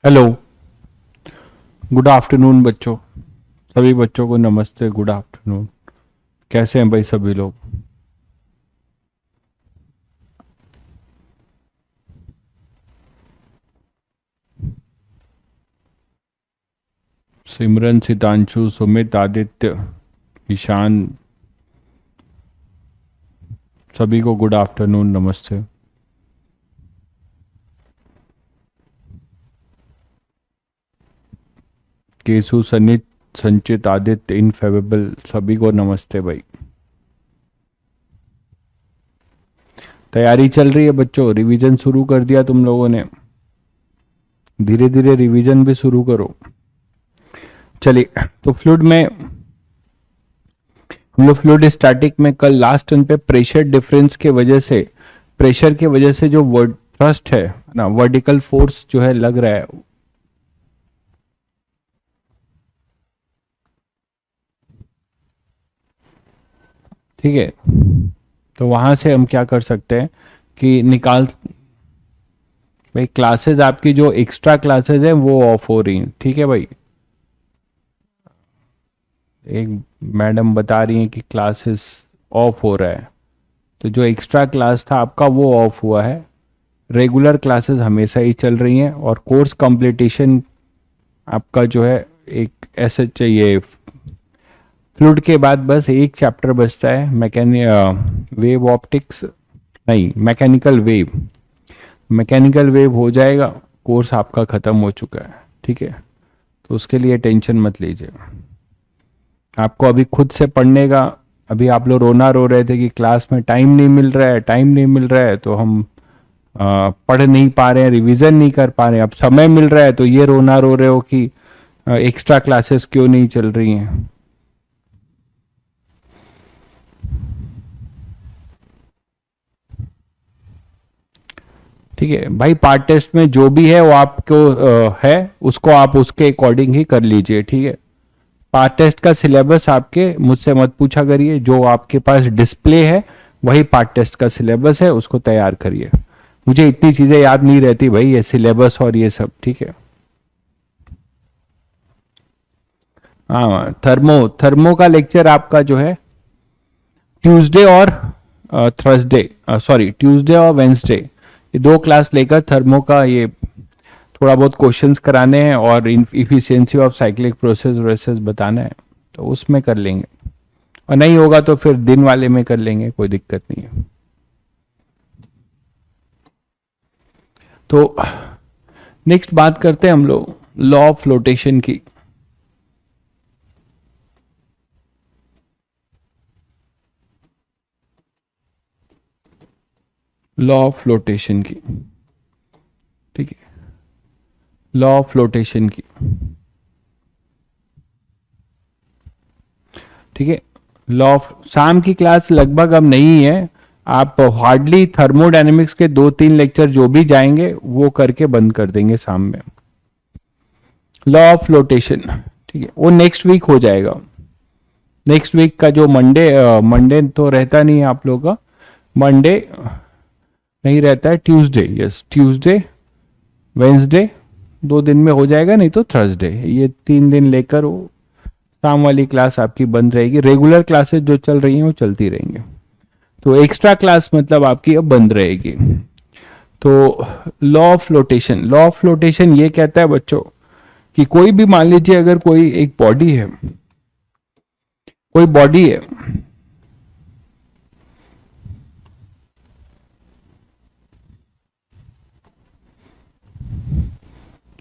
Hello. Good afternoon बच्चों। सभी बच्चों को नमस्ते, गुड आफ्टरनून। कैसे हैं भाई सभी लोग? सिमरन, सितांशु, सुमित, आदित्य, ईशान, सभी को गुड आफ्टरनून, नमस्ते। केसु, सनित, संचित, आदित्य, इनफेवेबल, सभी को नमस्ते भाई। तैयारी चल रही है बच्चों? रिवीजन शुरू कर दिया तुम लोगों ने? धीरे धीरे रिवीजन भी शुरू करो। चलिए, तो फ्लूइड में हम लोग फ्लूइड स्टैटिक में कल लास्ट टर्न पे प्रेशर डिफरेंस के वजह से, प्रेशर के वजह से जो वर्ड थ्रस्ट है ना, वर्टिकल फोर्स जो है लग रहा है, ठीक है। तो वहां से हम क्या कर सकते हैं कि निकाल, भाई क्लासेस आपकी जो एक्स्ट्रा क्लासेस हैं वो ऑफ हो रही हैं, ठीक है भाई। एक मैडम बता रही हैं कि क्लासेस ऑफ हो रहा है, तो जो एक्स्ट्रा क्लास था आपका वो ऑफ हुआ है। रेगुलर क्लासेस हमेशा ही चल रही हैं और कोर्स कंप्लीटेशन आपका जो है एक ऐसे चाहिए। फ्लूइड के बाद बस एक चैप्टर बचता है, वेव ऑप्टिक्स, नहीं मैकेनिकल वेव। मैकेनिकल वेव हो जाएगा, कोर्स आपका खत्म हो चुका है, ठीक है। तो उसके लिए टेंशन मत लीजिए। आपको अभी खुद से पढ़ने का, अभी आप लोग रोना रो रहे थे कि क्लास में टाइम नहीं मिल रहा है, टाइम नहीं मिल रहा है, तो हम पढ़ नहीं पा रहे हैं, रिवीजन नहीं कर पा रहे हैं। अब समय मिल रहा है तो ये रोना रो रहे हो कि एक्स्ट्रा क्लासेस क्यों नहीं चल रही हैं। ठीक है भाई, पार्ट टेस्ट में जो भी है वो आपको है, उसको आप उसके अकॉर्डिंग ही कर लीजिए, ठीक है। पार्ट टेस्ट का सिलेबस आपके मुझसे मत पूछा करिए, जो आपके पास डिस्प्ले है वही पार्ट टेस्ट का सिलेबस है, उसको तैयार करिए। मुझे इतनी चीजें याद नहीं रहती भाई, ये सिलेबस और ये सब, ठीक है। हाँ, थर्मो थर्मो का लेक्चर आपका जो है ट्यूसडे और थर्सडे, सॉरी ट्यूसडे और वेंसडे, ये दो क्लास लेकर थर्मो का ये थोड़ा बहुत क्वेश्चंस कराने हैं और इफिशियंसी ऑफ साइक्लिक प्रोसेस वोसेस बताना है, तो उसमें कर लेंगे। और नहीं होगा तो फिर दिन वाले में कर लेंगे, कोई दिक्कत नहीं है। तो नेक्स्ट बात करते हैं हम लोग लॉ ऑफ फ्लोटेशन की। लॉ ऑफ फ्लोटेशन की, ठीक है। लॉ ऑफ फ्लोटेशन की, ठीक है। लॉ ऑफ, शाम की क्लास लगभग अब नहीं है, आप हार्डली थर्मोडायनेमिक्स के 2-3 लेक्चर जो भी जाएंगे वो करके बंद कर देंगे शाम में। लॉ ऑफ फ्लोटेशन, ठीक है, वो नेक्स्ट वीक हो जाएगा। नेक्स्ट वीक का जो मंडे, मंडे तो रहता नहीं है आप लोगों का, मंडे नहीं रहता है, ट्यूसडे, यस ट्यूसडे वेंसडे, 2 दिन में हो जाएगा, नहीं तो थर्सडे, ये 3 दिन लेकर वो शाम वाली क्लास आपकी बंद रहेगी। रेगुलर क्लासेस जो चल रही हैं वो चलती रहेंगी, तो एक्स्ट्रा क्लास मतलब आपकी अब बंद रहेगी। तो law of flotation, law of flotation ये कहता है बच्चों कि कोई भी, मान लीजिए अगर कोई एक बॉडी है, कोई बॉडी है,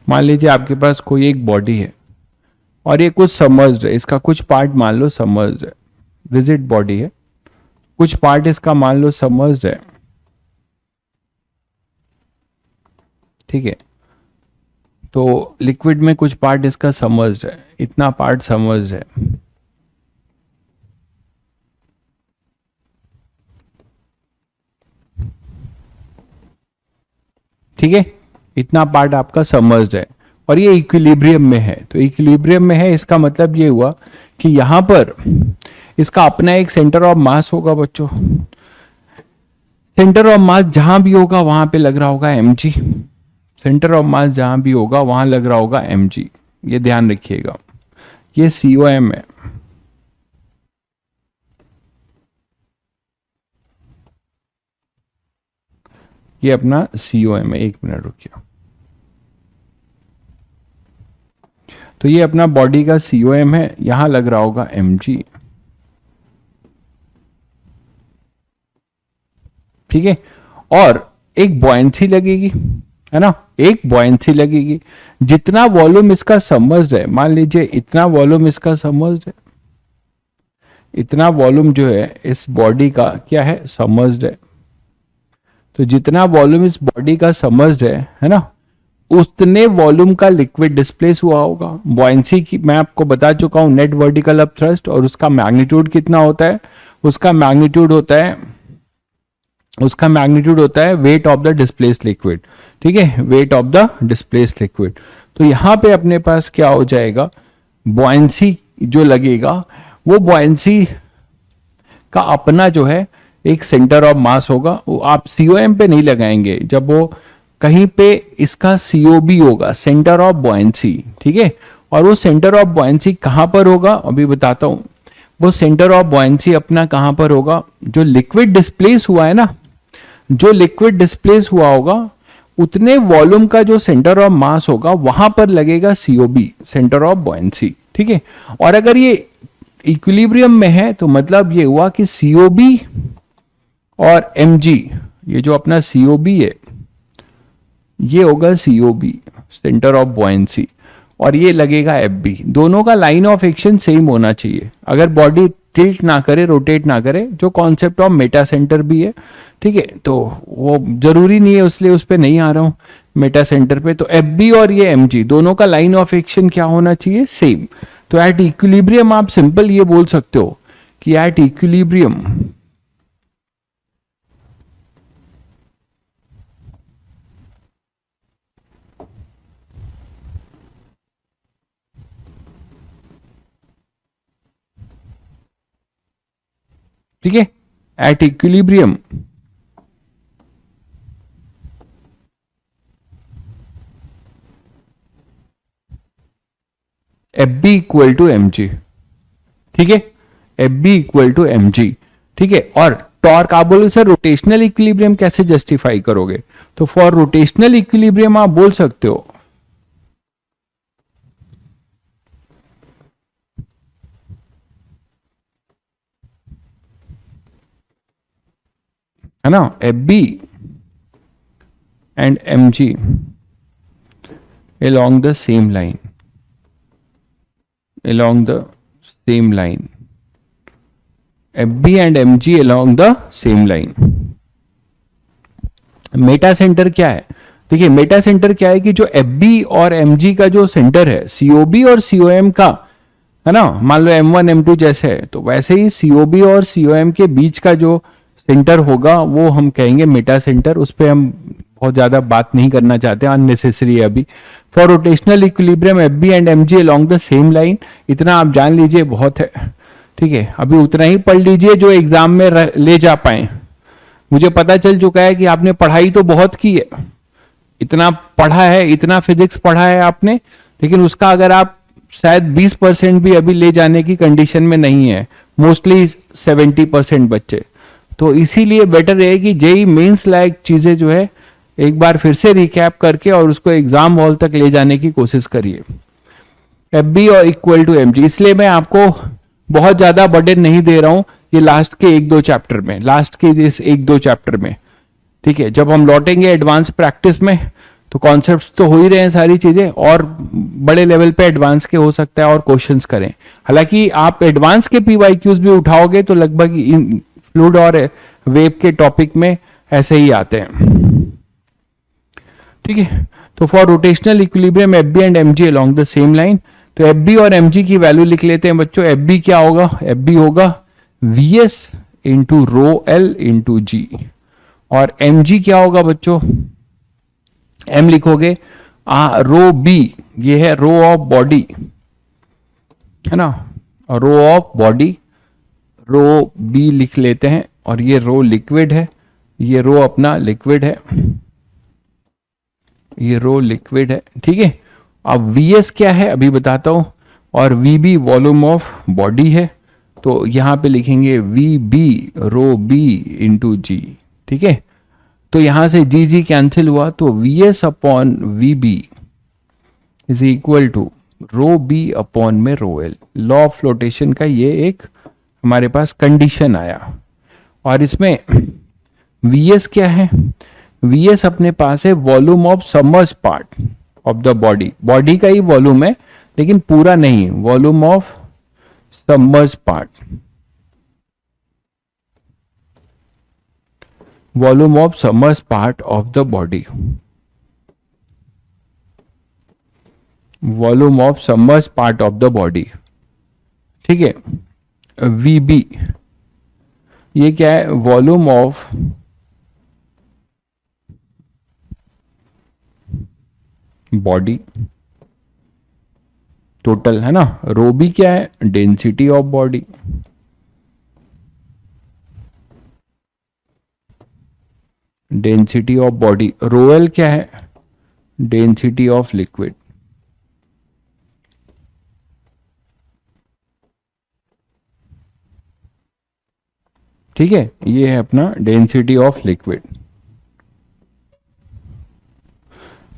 मान लीजिए आपके पास कोई एक बॉडी है और ये कुछ समझ है, इसका कुछ पार्ट मान लो समझ है, रिजिड बॉडी है, कुछ पार्ट इसका मान लो समझ है, ठीक है। तो लिक्विड में कुछ पार्ट इसका समझ है, इतना पार्ट समझ है, ठीक है। इतना पार्ट आपका समझ है और ये इक्विलिब्रियम में है। तो इक्विलिब्रियम में है, इसका मतलब ये हुआ कि यहां पर इसका अपना एक सेंटर ऑफ मास होगा बच्चों। सेंटर ऑफ मास जहां भी होगा वहां पे लग रहा होगा mg, सेंटर ऑफ मास जहां भी होगा वहां लग रहा होगा mg, ये ध्यान रखिएगा। ये COM है, ये अपना COM है। एक मिनट रुकिए। तो ये अपना बॉडी का COM है, यहां लग रहा होगा mg। ठीक है, और एक बॉयंसी लगेगी, है ना, एक बॉयंसी लगेगी। जितना वॉल्यूम इसका सबमर्ज्ड है, मान लीजिए इतना वॉल्यूम इसका सबमर्ज्ड है, इतना वॉल्यूम जो है इस बॉडी का क्या है, सबमर्ज्ड है। तो जितना वॉल्यूम इस बॉडी का सबमर्ज्ड है ना, उतने वॉल्यूम का लिक्विड डिस्प्लेस हुआ होगा। बॉयंसी की मैं आपको बता चुका हूं, नेट वर्टिकल अप थ्रस्ट, और उसका मैग्नीट्यूड कितना होता है, उसका मैग्नीट्यूड होता है wait of the displaced liquid. ठीक है, wait of the displaced liquid. तो यहां पे अपने पास क्या हो जाएगा, बॉयंसी जो लगेगा वो बॉयंसी का अपना जो है एक सेंटर ऑफ मास होगा। वो आप COM पे नहीं लगाएंगे, जब वो कहीं पे इसका COB होगा, सेंटर ऑफ बॉयंसी। ठीक है, और वो सेंटर ऑफ बॉयंसी कहां पर होगा अभी बताता हूं। वो सेंटर ऑफ बॉयंसी अपना कहां पर होगा, जो लिक्विड डिस्प्लेस हुआ है ना, जो लिक्विड डिस्प्लेस हुआ होगा उतने वॉल्यूम का जो सेंटर ऑफ मास होगा वहां पर लगेगा COB, सेंटर ऑफ बॉयंसी। ठीक है, और अगर ये इक्विलिब्रियम में है तो मतलब ये हुआ कि COB और mg, ये जो अपना COB है ये होगा COB, सेंटर ऑफ बॉयंसी, और ये लगेगा FB। दोनों का लाइन ऑफ एक्शन सेम होना चाहिए, अगर बॉडी टिल्ट ना करे, रोटेट ना करे, जो कॉन्सेप्ट ऑफ मेटा सेंटर भी है। ठीक है, तो वो जरूरी नहीं है, इसलिए उस पर नहीं आ रहा हूं मेटा सेंटर पे। तो FB और ये mg दोनों का लाइन ऑफ एक्शन क्या होना चाहिए, सेम। तो एट इक्विलिब्रियम आप सिंपल ये बोल सकते हो कि एट इक्विलिब्रियम ठीक है, at equilibrium FB equal to mg। ठीक है, FB इक्वल टू mg। ठीक है, और टॉर्क आप बोलोगे सर रोटेशनल इक्विलिब्रियम कैसे जस्टिफाई करोगे, तो फॉर रोटेशनल इक्विलिब्रियम आप बोल सकते हो है ना, FB and mg along the same line, along the same line, FB and mg along the same line। Meta centre क्या है, देखिए मेटा सेंटर क्या है कि जो FB और mg का जो सेंटर है, COB और COM का, है ना, मान लो M1 M2 जैसे है, तो वैसे ही COB और COM के बीच का जो सेंटर होगा वो हम कहेंगे मेटा सेंटर। उस पर हम बहुत ज्यादा बात नहीं करना चाहते, अननेसेसरी है अभी। For rotational equilibrium FB and mg along the same line, इतना आप जान लीजिए बहुत है। ठीक है, अभी उतना ही पढ़ लीजिए जो एग्जाम में ले जा पाए। मुझे पता चल चुका है कि आपने पढ़ाई तो बहुत की है, इतना पढ़ा है, इतना फिजिक्स पढ़ा है आपने, लेकिन उसका अगर आप शायद 20% भी अभी ले जाने की कंडीशन में नहीं है, मोस्टली 70% बच्चे। तो इसीलिए बेटर है कि जेई मेंस लायक चीजें जो है एक बार फिर से रिकैप करके और उसको एग्जाम हॉल तक ले जाने की कोशिश करिए। FB और इक्वल टू mg, इसलिए मैं आपको बहुत ज्यादा बर्डन नहीं दे रहा हूं ये लास्ट के 1-2 चैप्टर में, लास्ट के इस 1-2 चैप्टर में। ठीक है, जब हम लौटेंगे एडवांस प्रैक्टिस में तो कॉन्सेप्ट्स तो हो ही रहे हैं सारी चीजें, और बड़े लेवल पे एडवांस के हो सकता है और क्वेश्चंस करें। हालांकि आप एडवांस के PYQs भी उठाओगे तो लगभग इन फ्लूइड और वेव के टॉपिक में ऐसे ही आते हैं। ठीक है, तो for rotational equilibrium FB and mg along the same line, तो FB और mg की वैल्यू लिख लेते हैं बच्चों। FB क्या होगा, FB होगा VS into rho L into G, और mg क्या होगा बच्चों, m लिखोगे रो बी, ये है रो ऑफ बॉडी, है ना, rho of body, rho B लिख लेते हैं, और ये रो लिक्विड है, ये रो अपना लिक्विड है, ये रो लिक्विड है, ठीक है। अब वीएस क्या है अभी बताता हूं, और वीबी वॉल्यूम ऑफ बॉडी है, तो यहां पे लिखेंगे V B rho B into G, ठीक है। तो यहां से जी जी कैंसिल हुआ, तो V S upon V B is equal to rho B upon में rho L. Law of flotation का ये एक हमारे पास कंडीशन आया। और इसमें वी एस क्या है, वी एस अपने पास है volume of submerge part of the body, body का ही वॉल्यूम है लेकिन पूरा नहीं, volume of submerge part, volume of submerge part of the body, volume of submerge part of the body, ठीक है। वीबी ये क्या है, वॉल्यूम ऑफ बॉडी टोटल, है ना। रो बी क्या है, density of body, density of body. Rho L क्या है, डेंसिटी ऑफ लिक्विड, ठीक है। ये है अपना डेंसिटी ऑफ लिक्विड।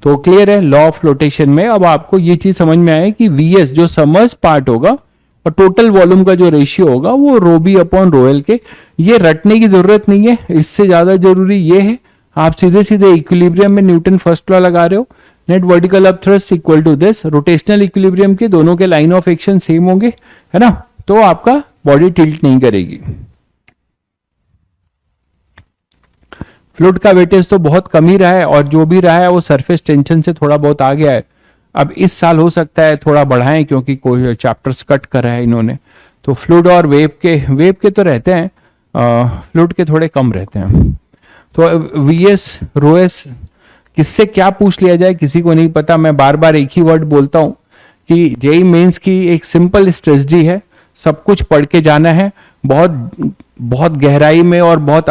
तो क्लियर है, लॉ ऑफ फ्लोटेशन में अब आपको ये चीज समझ में आए कि वीएस जो समर्ज पार्ट होगा और टोटल वॉल्यूम का जो रेशियो होगा वो रो बी अपॉन रो एल के, ये रटने की जरूरत नहीं है। इससे ज्यादा जरूरी ये है, आप सीधे सीधे इक्विलिब्रियम में न्यूटन फर्स्ट लॉ लगा रहे हो, net vertical up thrust equal to this, rotational equilibrium के दोनों के लाइन ऑफ एक्शन सेम होंगे, है ना, तो आपका बॉडी टिल्ट नहीं करेगी। फ्लूइड का वेटेज तो बहुत कम ही रहा है, और जो भी रहा है वो सरफेस टेंशन से थोड़ा बहुत आ गया है। अब इस साल हो सकता है थोड़ा बढ़ाएं, क्योंकि कोई चैप्टर्स कट करा है इन्होंने, तो फ्लूइड और वेव के तो रहते हैं, फ्लूइड के थोड़े कम रहते हैं। तो वीएस रोएस किससे क्या पूछ लिया जाए किसी को नहीं पता। मैं बार बार एक ही वर्ड बोलता हूं कि जेई मेंस की एक सिंपल स्ट्रेटजी है, सब कुछ पढ़ के जाना है, बहुत बहुत गहराई में और बहुत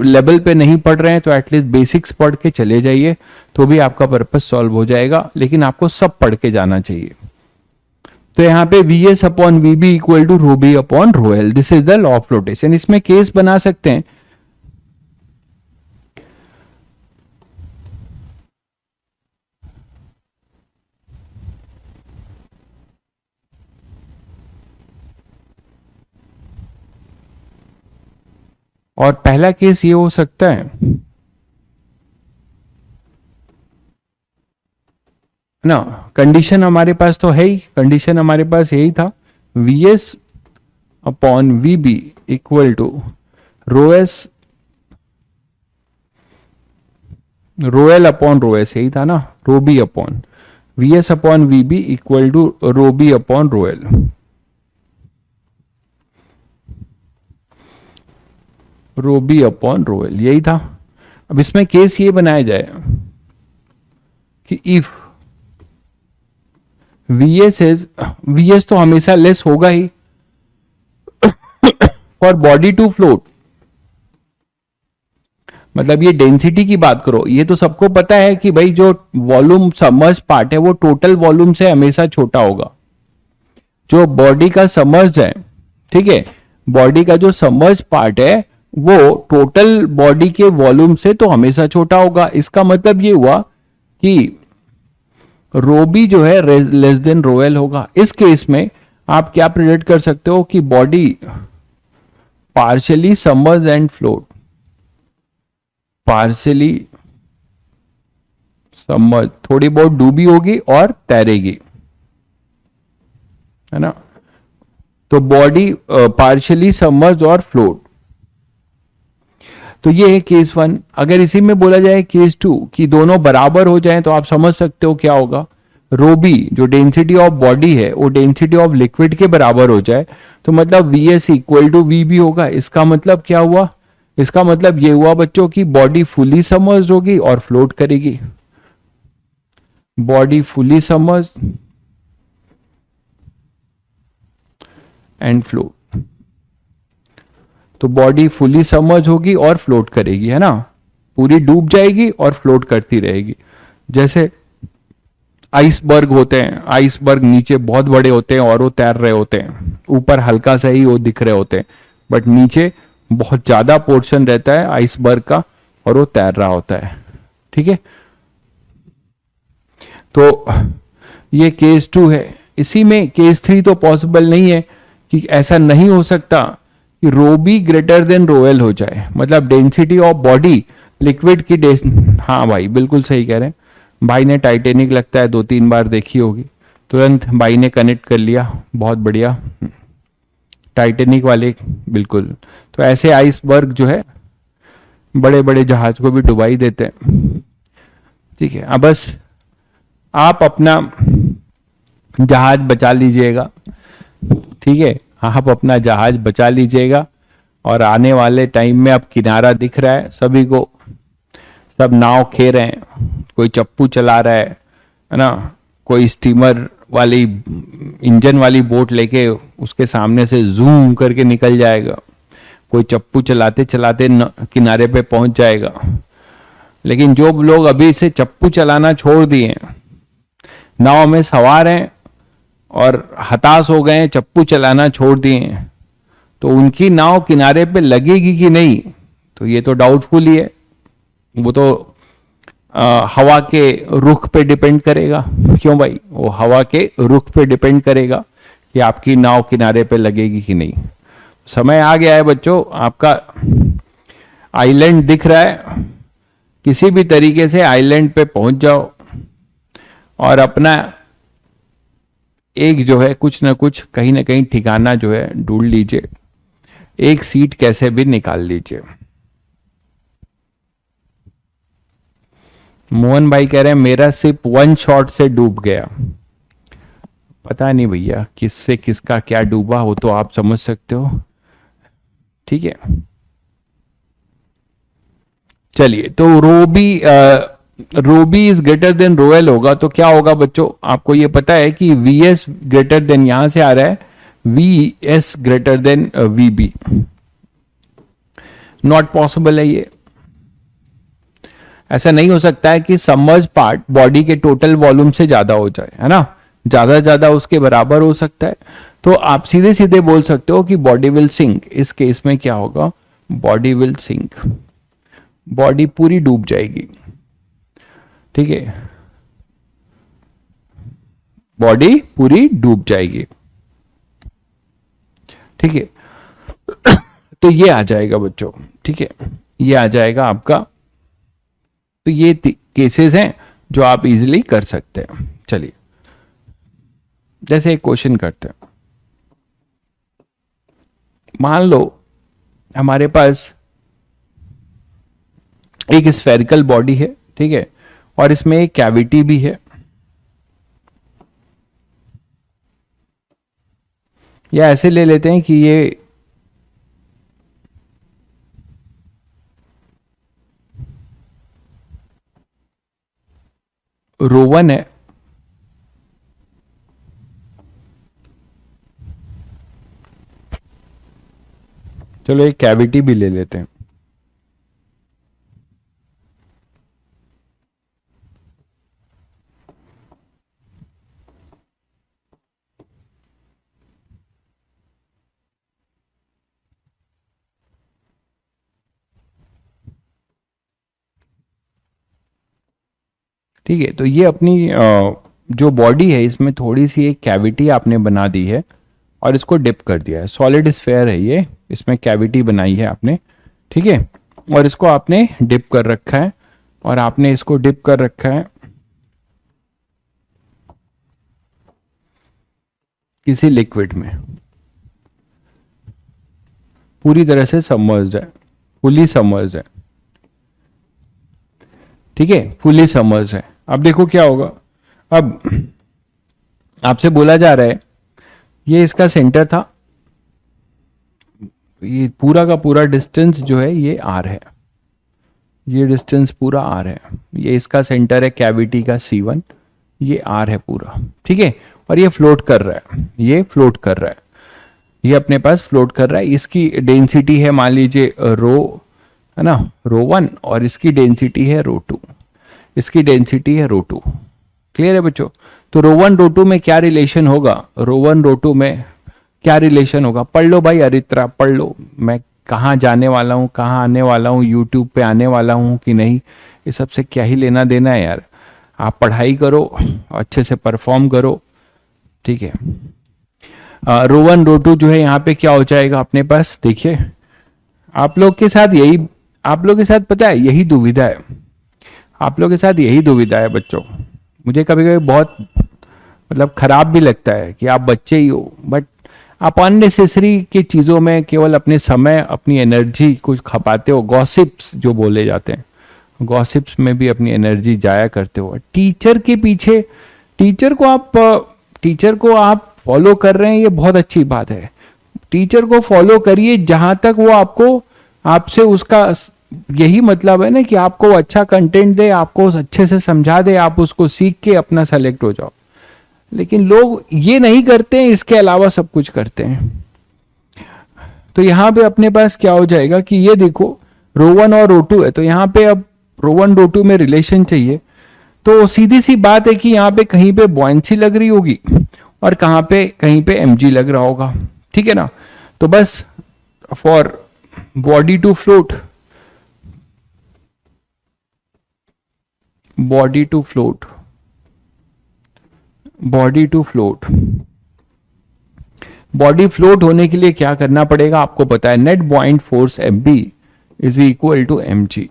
लेवल पे नहीं पढ़ रहे हैं तो एटलीस्ट बेसिक्स पढ़ के चले जाइए, तो भी आपका पर्पस सॉल्व हो जाएगा, लेकिन आपको सब पढ़ के जाना चाहिए। तो यहाँ पे V S upon V B equal to rho B upon rho L, this is the law of flotation. इसमें केस बना सकते हैं, और पहला केस ये हो सकता है ना, कंडीशन हमारे पास तो है ही, कंडीशन हमारे पास यही था, V S upon V B equal to rho S rho L upon rho S, यही था ना, rho B upon V S upon V B equal to rho B upon rho L, rho B upon rho L, यही था। अब इसमें case ये बनाया जाए कि इफ वी एस तो हमेशा लेस होगा ही फॉर बॉडी टू फ्लोट, मतलब ये डेंसिटी की बात करो, ये तो सबको पता है कि भाई जो वॉल्यूम सबमर्ज पार्ट है वो टोटल वॉल्यूम से हमेशा छोटा होगा। जो बॉडी का सबमर्ज है, ठीक है, बॉडी का जो सबमर्ज पार्ट है वो टोटल बॉडी के वॉल्यूम से तो हमेशा छोटा होगा। इसका मतलब ये हुआ कि रो बी जो है लेस देन रो एल होगा। इस केस में आप क्या प्रेडिक्ट कर सकते हो कि body partially submerge and float, partially submerge, थोड़ी बहुत डूबी होगी और तैरेगी, है ना। तो बॉडी पार्शियली सबमर्ज और फ्लोट, तो ये है केस वन। अगर इसी में बोला जाए केस टू कि दोनों बराबर हो जाएं तो आप समझ सकते हो क्या होगा, रो बी जो डेंसिटी ऑफ बॉडी है वो डेंसिटी ऑफ लिक्विड के बराबर हो जाए, तो मतलब V S equal to V B होगा। इसका मतलब क्या हुआ, इसका मतलब ये हुआ बच्चों की बॉडी फुली सबमर्ज्ड होगी और फ्लोट करेगी, body fully submerged and float, तो बॉडी फुली सबमर्ज होगी और फ्लोट करेगी, है ना, पूरी डूब जाएगी और फ्लोट करती रहेगी। जैसे आइसबर्ग होते हैं, आइसबर्ग नीचे बहुत बड़े होते हैं और वो तैर रहे होते हैं, ऊपर हल्का सा ही वो दिख रहे होते हैं, बट नीचे बहुत ज्यादा पोर्शन रहता है आइसबर्ग का और वो तैर रहा होता है। ठीक है, तो ये केस 2 है। इसी में केस 3 तो पॉसिबल नहीं है कि ऐसा नहीं हो सकता कि rho B greater than rho L हो जाए, मतलब डेंसिटी ऑफ बॉडी लिक्विड की हाँ भाई बिल्कुल सही कह रहे हैं भाई ने, टाइटेनिक लगता है 2-3 बार देखी होगी, तुरंत भाई ने कनेक्ट कर लिया, बहुत बढ़िया, टाइटेनिक वाले बिल्कुल। तो ऐसे आइसबर्ग जो है बड़े बड़े जहाज को भी डुबा ही देते हैं। ठीक है, अब बस आप अपना जहाज बचा लीजिएगा। ठीक है, आप अपना जहाज बचा लीजिएगा और आने वाले टाइम में अब किनारा दिख रहा है सभी को, सब नाव खे रहे हैं, कोई चप्पू चला रहा है ना, कोई स्टीमर वाली इंजन वाली बोट लेके उसके सामने से जूम करके निकल जाएगा, कोई चप्पू चलाते चलाते किनारे पे पहुंच जाएगा। लेकिन जो लोग अभी से चप्पू चलाना छोड़ दिए, नाव में सवार हैं और हताश हो गए, चप्पू चलाना छोड़ दिए, तो उनकी नाव किनारे पे लगेगी कि नहीं, तो ये तो डाउटफुल ही है। वो तो हवा के रुख पे डिपेंड करेगा। क्यों भाई? वो हवा के रुख पे डिपेंड करेगा कि आपकी नाव किनारे पे लगेगी कि नहीं। समय आ गया है बच्चों, आपका आइलैंड दिख रहा है, किसी भी तरीके से आइलैंड पे पहुंच जाओ और अपना एक जो है कुछ ना कुछ कहीं ना कहीं ठिकाना जो है ढूंढ लीजिए, एक सीट कैसे भी निकाल लीजिए। मोहन भाई कह रहे हैं मेरा सिप 1 शॉट से डूब गया। पता नहीं भैया किससे किसका क्या डूबा हो, तो आप समझ सकते हो। ठीक है, चलिए, तो रोबी इज ग्रेटर देन रोएल होगा तो क्या होगा बच्चों? आपको ये पता है कि वी एस ग्रेटर देन, यहां से आ रहा है V S greater than V B, not possible है ये। ऐसा नहीं हो सकता है कि सबमर्ज पार्ट बॉडी के टोटल वॉल्यूम से ज्यादा हो जाए, है ना, ज्यादा ज्यादा उसके बराबर हो सकता है। तो आप सीधे सीधे बोल सकते हो कि बॉडी विल सिंक। इस केस में क्या होगा? बॉडी विल सिंक, बॉडी पूरी डूब जाएगी। ठीक है, बॉडी पूरी डूब जाएगी। ठीक है, तो ये आ जाएगा बच्चों। ठीक है, ये आ जाएगा आपका। तो ये केसेस हैं जो आप इजीली कर सकते हैं। चलिए, जैसे एक क्वेश्चन करते हैं। मान लो हमारे पास एक स्फेरिकल बॉडी है, ठीक है, और इसमें एक कैविटी भी है, या ऐसे ले लेते हैं कि ये रो1 है, चलो एक कैविटी भी ले लेते हैं। ठीक है, तो ये अपनी जो बॉडी है इसमें थोड़ी सी एक कैविटी आपने बना दी है और इसको डिप कर दिया है। सॉलिड स्फेयर है ये, इसमें कैविटी बनाई है आपने। ठीक है, और इसको आपने डिप कर रखा है, और आपने इसको डिप कर रखा है किसी लिक्विड में, पूरी तरह से सबमर्ज्ड है, फुली सबमर्ज्ड है। ठीक है, फुली सबमर्ज्ड है। अब देखो क्या होगा। अब आपसे बोला जा रहा है ये इसका सेंटर था, ये पूरा का पूरा डिस्टेंस जो है ये आर है, ये डिस्टेंस पूरा आर है, ये इसका सेंटर है कैविटी का C1, ये आर है पूरा। ठीक है, और ये फ्लोट कर रहा है, ये फ्लोट कर रहा है, ये अपने पास फ्लोट कर रहा है। इसकी डेंसिटी है मान लीजिए रो, है ना, रो1, और इसकी डेंसिटी है रो2। इसकी डेंसिटी है रो2। क्लियर है बच्चों? तो रो1 रो2 में क्या रिलेशन होगा, रो1 रो2 में क्या रिलेशन होगा, पढ़ लो भाई अरित्रा, पढ़ लो। मैं कहाँ जाने वाला हूँ, कहाँ आने वाला हूँ, यूट्यूब पे आने वाला हूँ कि नहीं, ये सबसे क्या ही लेना देना है यार। आप पढ़ाई करो, अच्छे से परफॉर्म करो, ठीक है। रो1 रो2 जो है यहाँ पे क्या हो जाएगा अपने पास, देखिए आप लोग के साथ यही, आप लोग के साथ पता है यही दुविधा है, आप लोग के साथ यही दुविधा है बच्चों। मुझे कभी कभी बहुत मतलब खराब भी लगता है कि आप बच्चे ही हो, बट आप अननेसेसरी की चीजों में केवल अपने समय अपनी एनर्जी कुछ खपाते हो, गॉसिप्स जो बोले जाते हैं, गॉसिप्स में भी अपनी एनर्जी जाया करते हो। टीचर के पीछे, टीचर को आप फॉलो कर रहे हैं, ये बहुत अच्छी बात है। टीचर को फॉलो करिए जहां तक वो आपको, आपसे उसका यही मतलब है ना कि आपको अच्छा कंटेंट दे, आपको अच्छे से समझा दे, आप उसको सीख के अपना सेलेक्ट हो जाओ। लेकिन लोग ये नहीं करते हैं, इसके अलावा सब कुछ करते हैं। तो यहां पे अपने पास क्या हो जाएगा कि ये देखो रो1 और रो2 है, तो यहां पे अब रो1 रो2 में रिलेशन चाहिए, तो सीधी सी बात है कि यहाँ पे कहीं पे बॉयंसी लग रही होगी और कहीं पे mg लग रहा होगा, ठीक है ना। तो बस for body to float, body to float, body to float, body float होने के लिए क्या करना पड़ेगा आपको पता है, net buoyant force Fb is equal to mg,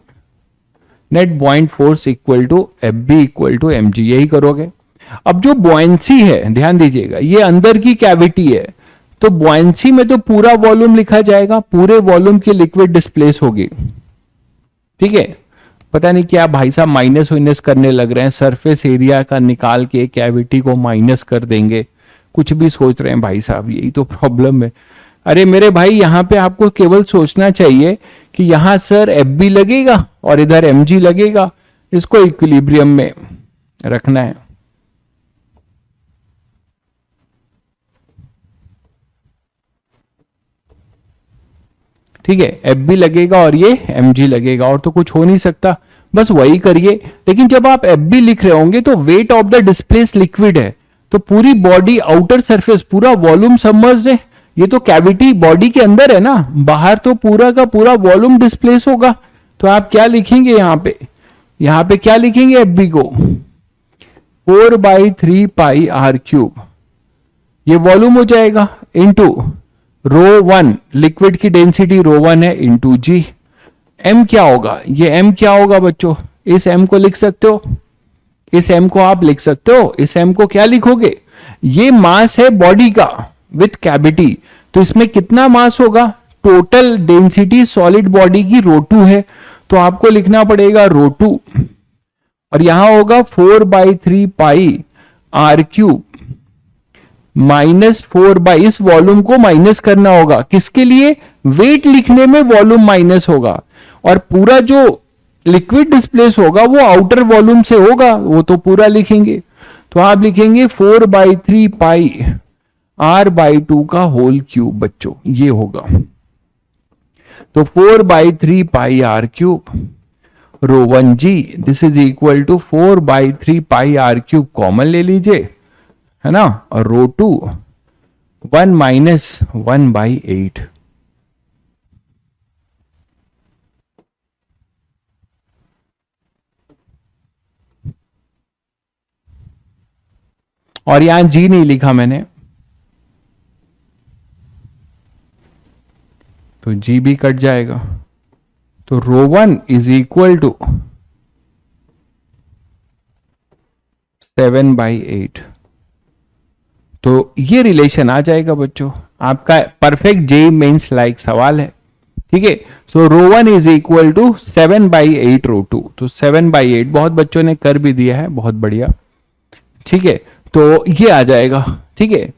net buoyant force equal to Fb equal to mg, यही करोगे। अब जो बॉयंसी है ध्यान दीजिएगा, ये अंदर की कैविटी है, तो बॉयंसी में तो पूरा वॉल्यूम लिखा जाएगा, पूरे वॉल्यूम की लिक्विड डिस्प्लेस होगी, ठीक है। पता नहीं क्या भाई साहब माइनस वाइनस करने लग रहे हैं, सरफेस एरिया का निकाल के कैविटी को माइनस कर देंगे, कुछ भी सोच रहे हैं भाई साहब, यही तो प्रॉब्लम है। अरे मेरे भाई यहां पे आपको केवल सोचना चाहिए कि यहां सर Fb लगेगा और इधर mg लगेगा, इसको इक्विलिब्रियम में रखना है। ठीक है, Fb लगेगा और ये mg लगेगा, और तो कुछ हो नहीं सकता, बस वही करिए। लेकिन जब आप Fb लिख रहे होंगे तो wait of the displace liquid है, तो पूरी बॉडी आउटर सरफेस पूरा वॉल्यूम सबमर्ज्ड है, ये तो कैविटी बॉडी के अंदर है ना, बाहर तो पूरा का पूरा वॉल्यूम डिस्प्लेस होगा। तो आप क्या लिखेंगे यहाँ पे क्या लिखेंगे Fb को 4/3πr³, ये वॉल्यूम हो जाएगा, इंटू रो1 लिक्विड की डेंसिटी रो1 है इंटू जी। m क्या होगा, ये m क्या होगा बच्चों, इस m को लिख सकते हो, इस m को आप लिख सकते हो, इस m को क्या लिखोगे, ये मास है बॉडी का विथ कैविटी, तो इसमें कितना मास होगा, टोटल डेंसिटी सॉलिड बॉडी की रो2 है, तो आपको लिखना पड़ेगा रो2, और यहां होगा 4/3πr³ -4 इस वॉल्यूम को माइनस करना होगा, किसके लिए, वेट लिखने में वॉल्यूम माइनस होगा, और पूरा जो लिक्विड डिस्प्लेस होगा वो आउटर वॉल्यूम से होगा, वो तो पूरा लिखेंगे। तो आप लिखेंगे 4/3πr/2 का होल क्यूब बच्चों, ये होगा। तो 4/3πr³ रो1g, this is equal to 4/3πr³ common ले लीजिए, है ना, और रो2 1 - 1/8। और यहां जी नहीं लिखा मैंने, तो जी भी कट जाएगा, तो रो1 इज इक्वल टू 7/8। तो ये रिलेशन आ जाएगा बच्चों, आपका परफेक्ट जेई मेंस लाइक सवाल है, ठीक है। सो रो1 इज इक्वल टू 7/8 रो2, तो 7/8 बहुत बच्चों ने कर भी दिया है, बहुत बढ़िया, ठीक है। तो ये आ जाएगा, ठीक है।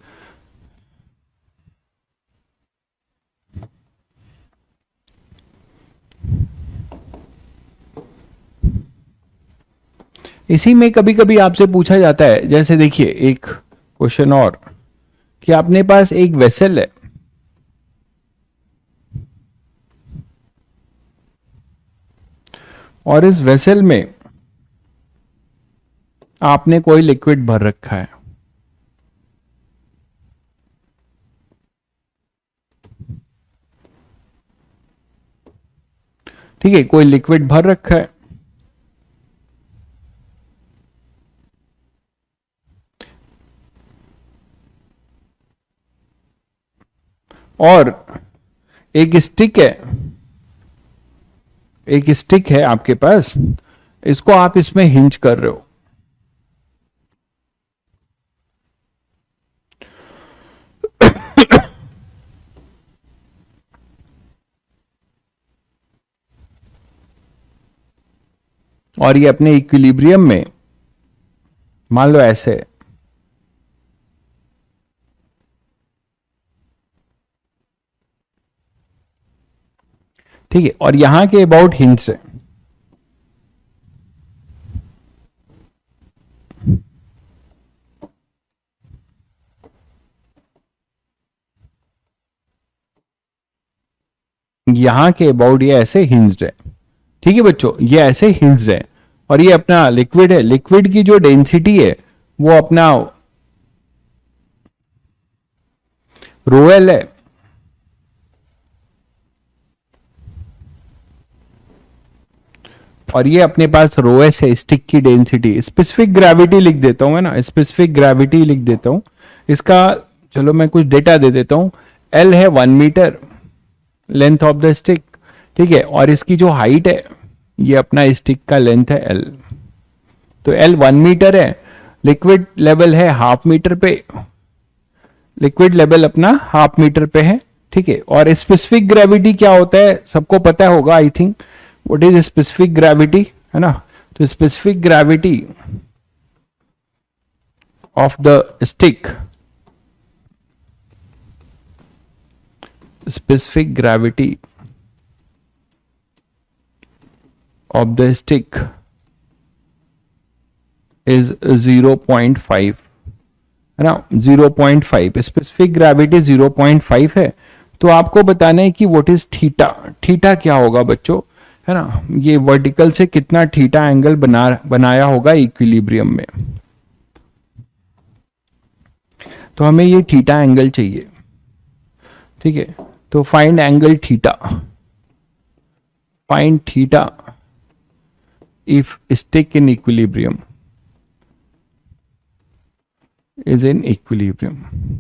इसी में कभी कभी आपसे पूछा जाता है, जैसे देखिए एक क्वेश्चन और, कि अपने पास एक वेसल है, और इस वेसल में आपने कोई लिक्विड भर रखा है, ठीक है, कोई लिक्विड भर रखा है, और एक स्टिक है, एक स्टिक है आपके पास, इसको आप इसमें हिंज कर रहे हो। और ये अपने इक्विलिब्रियम में मान लो ऐसे है। ठीक है, और यहां के अबाउट हिंज है। यहां के अबाउट ये ऐसे हिंज्ड है। ठीक है बच्चों, ये ऐसे हिंज्ड है और ये अपना लिक्विड है। लिक्विड की जो डेंसिटी है वो अपना रोएल है, और ये अपने पास रोएस है। स्टिक की डेंसिटी, स्पेसिफिक ग्रेविटी लिख देता हूं, है ना, स्पेसिफिक ग्रेविटी लिख देता हूं इसका। चलो मैं कुछ डेटा दे देता हूं। एल है 1 metre length of the stick, ठीक है, और इसकी जो हाइट है ये अपना स्टिक का लेंथ है एल। तो एल 1 मीटर है, लिक्विड लेवल है हाफ मीटर पे, लिक्विड लेवल अपना हाफ मीटर पे है। ठीक है, और स्पेसिफिक ग्रेविटी क्या होता है सबको पता होगा I think. What is specific gravity, है ना। तो specific gravity of the stick, specific gravity of the stick is 0.5, है ना, 0.5 स्पेसिफिक ग्रेविटी 0.5 है। तो आपको बताना है कि व्हाट इज थीटा। थीटा क्या होगा बच्चों, है ना, ये वर्टिकल से कितना थीटा एंगल बनाया होगा इक्विलिब्रियम में। तो हमें ये थीटा एंगल चाहिए। ठीक है, तो find angle theta, find theta if stick in equilibrium is in equilibrium.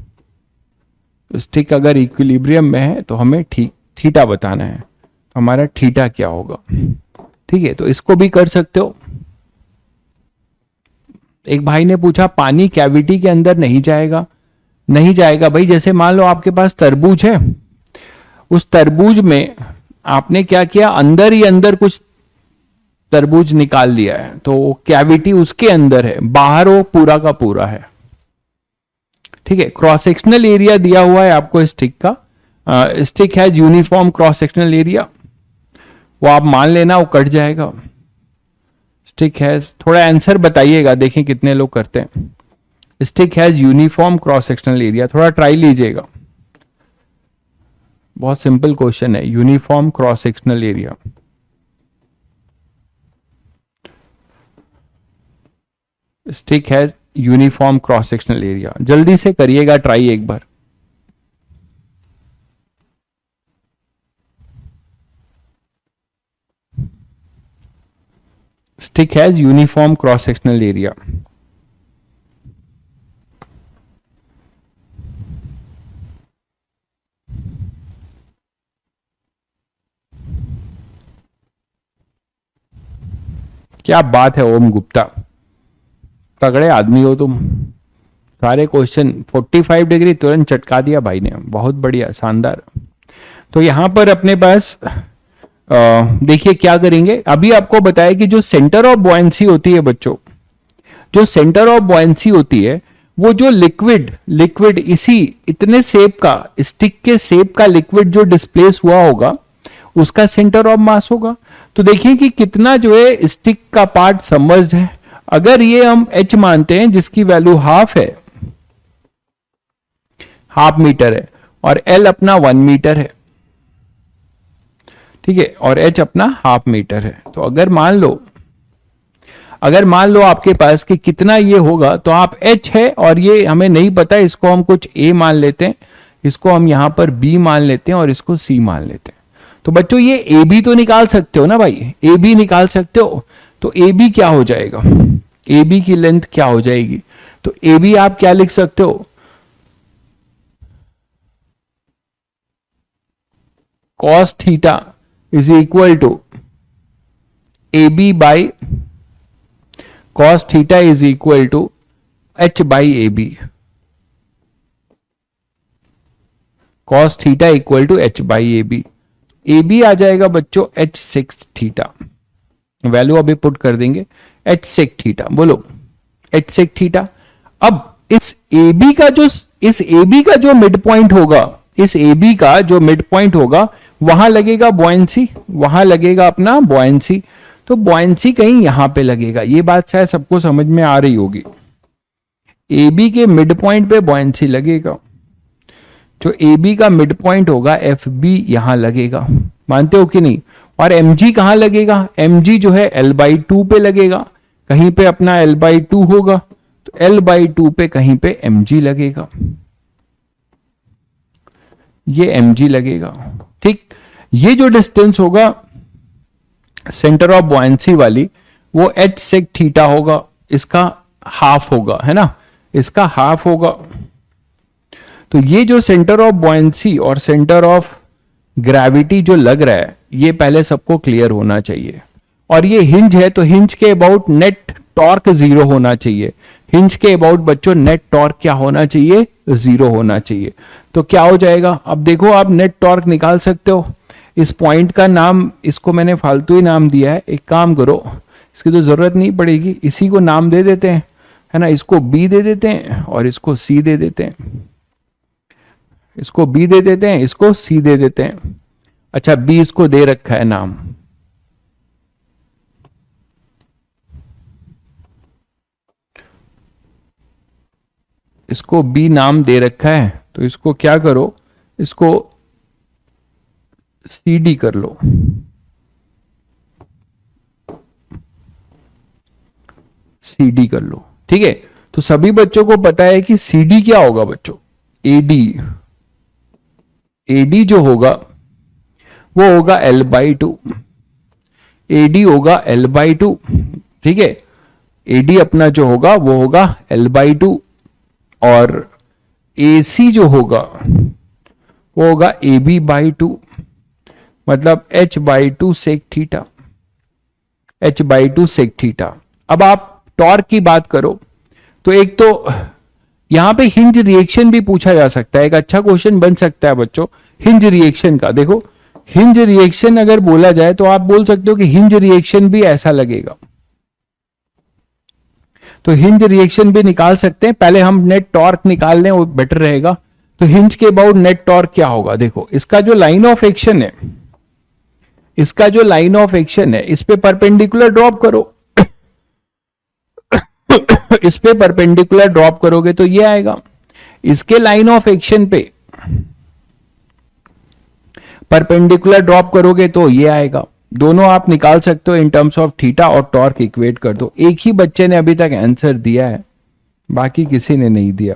Stick अगर इक्विलिब्रियम में है तो हमें थीटा बताना है, तो हमारा थीटा क्या होगा। ठीक है, तो इसको भी कर सकते हो। एक भाई ने पूछा पानी कैविटी के अंदर नहीं जाएगा। नहीं जाएगा भाई, जैसे मान लो आपके पास तरबूज है, उस तरबूज में आपने क्या किया, अंदर ही अंदर कुछ तरबूज निकाल लिया है, तो कैविटी उसके अंदर है, बाहर वो पूरा का पूरा है। ठीक है, क्रॉस सेक्शनल एरिया दिया हुआ है आपको स्टिक का। स्टिक है यूनिफॉर्म क्रॉस सेक्शनल एरिया, वो आप मान लेना, वो कट जाएगा। स्टिक है, थोड़ा आंसर बताइएगा, देखें कितने लोग करते हैं। Stick has uniform cross sectional area, थोड़ा ट्राई लीजिएगा, बहुत सिंपल क्वेश्चन है। Uniform cross sectional area, stick has uniform cross sectional area, जल्दी से करिएगा ट्राई एक बार। Stick has uniform cross sectional area. क्या बात है ओम गुप्ता, तगड़े आदमी हो तुम। सारे क्वेश्चन 45 डिग्री तुरंत चटका दिया भाई ने, बहुत बढ़िया, शानदार। तो यहां पर अपने पास देखिए क्या करेंगे। अभी आपको बताया कि जो सेंटर ऑफ बॉयंसी होती है बच्चों, जो सेंटर ऑफ बॉयंसी होती है वो जो लिक्विड इसी इतने शेप का, स्टिक के शेप का लिक्विड जो डिस्प्लेस हुआ होगा उसका सेंटर ऑफ मास होगा। तो देखिए कि कितना जो है स्टिक का पार्ट सबमर्ज्ड है। अगर ये हम h मानते हैं जिसकी वैल्यू हाफ है, हाफ मीटर है, और L अपना 1 मीटर है, ठीक है, और h अपना हाफ मीटर है। तो अगर मान लो अगर मान लो आपके पास कि कितना ये होगा, तो आप h है और ये हमें नहीं पता, इसको हम कुछ a मान लेते हैं, इसको हम यहां पर b मान लेते हैं और इसको c मान लेते हैं। तो बच्चों ये ए बी तो निकाल सकते हो ना भाई, ए बी निकाल सकते हो। तो ए बी क्या हो जाएगा, ए बी की लेंथ क्या हो जाएगी, तो ए बी आप क्या लिख सकते हो, cos theta is equal to A B by cos theta is equal to h by A B, cos theta equal to h by A B. A B आ जाएगा बच्चों h सेक थीटा, वैल्यू अभी put कर देंगे, h sec theta, बोलो h sec theta. अब इस A B का जो मिड पॉइंट होगा, इस ए बी का जो मिड पॉइंट होगा वहां लगेगा बॉयंसी, वहां लगेगा अपना बॉयंसी। तो बॉयंसी कहीं यहां पे लगेगा, ये बात शायद सबको समझ में आ रही होगी। ए बी के मिड पॉइंट पे बॉयंसी लगेगा, जो ए बी का मिड पॉइंट होगा एफ बी यहां लगेगा, मानते हो कि नहीं। और एम जी कहां लगेगा, एम जी जो है एल बाई टू पे लगेगा, कहीं पे अपना एल बाई टू होगा, तो एल बाई टू पे कहीं पे एम जी लगेगा, ये एम जी लगेगा। ठीक, ये जो डिस्टेंस होगा सेंटर ऑफ बॉयंसी वाली, वो एच सेक थीटा होगा, इसका हाफ होगा, है ना, इसका हाफ होगा। तो ये जो सेंटर ऑफ बॉयंसी और सेंटर ऑफ ग्रेविटी जो लग रहा है, ये पहले सबको क्लियर होना चाहिए। और ये हिंज है, तो हिंज के अबाउट नेट टॉर्क जीरो होना चाहिए। हिंज के अबाउट बच्चों नेट टॉर्क क्या होना चाहिए, जीरो होना चाहिए। तो क्या हो जाएगा, अब देखो आप नेट टॉर्क निकाल सकते हो। इस पॉइंट का नाम, इसको मैंने फालतू ही नाम दिया है, एक काम करो, इसकी तो जरूरत नहीं पड़ेगी, इसी को नाम दे देते हैं, है ना, इसको बी दे देते हैं और इसको सी दे देते हैं, इसको बी दे देते हैं, इसको सी दे देते हैं। अच्छा, बी इसको दे रखा है नाम, इसको बी नाम दे रखा है, तो इसको क्या करो, इसको सी डी कर लो, सी डी कर लो। ठीक है, तो सभी बच्चों को पता है कि सी डी क्या होगा बच्चों, एडी, एडी जो होगा वो होगा एल बाई टू, एडी होगा एल बाई टू। ठीक है, एडी अपना जो होगा वो होगा एल बाई टू, और ए सी जो होगा वो होगा ए बी बाई टू, मतलब H by two sec theta, H by two sec theta. अब आप टॉर्क की बात करो, तो एक तो यहां पे हिंज रिएक्शन भी पूछा जा सकता है, एक अच्छा क्वेश्चन बन सकता है बच्चों हिंज रिएक्शन का। देखो हिंज रिएक्शन अगर बोला जाए तो आप बोल सकते हो कि हिंज रिएक्शन भी ऐसा लगेगा, तो हिंज रिएक्शन भी निकाल सकते हैं। पहले हम नेट टॉर्क निकाल लें, वो बेटर रहेगा। तो हिंज के अबाउट नेट टॉर्क क्या होगा, देखो इसका जो लाइन ऑफ एक्शन है, इसका जो लाइन ऑफ एक्शन है, इस पे परपेंडिकुलर ड्रॉप करो इस पे परपेंडिकुलर ड्रॉप करोगे तो ये आएगा, इसके लाइन ऑफ एक्शन पे परपेंडिकुलर ड्रॉप करोगे तो ये आएगा। दोनों आप निकाल सकते हो इन टर्म्स ऑफ थीटा और टॉर्क इक्वेट कर दो। एक ही बच्चे ने अभी तक आंसर दिया है, बाकी किसी ने नहीं दिया।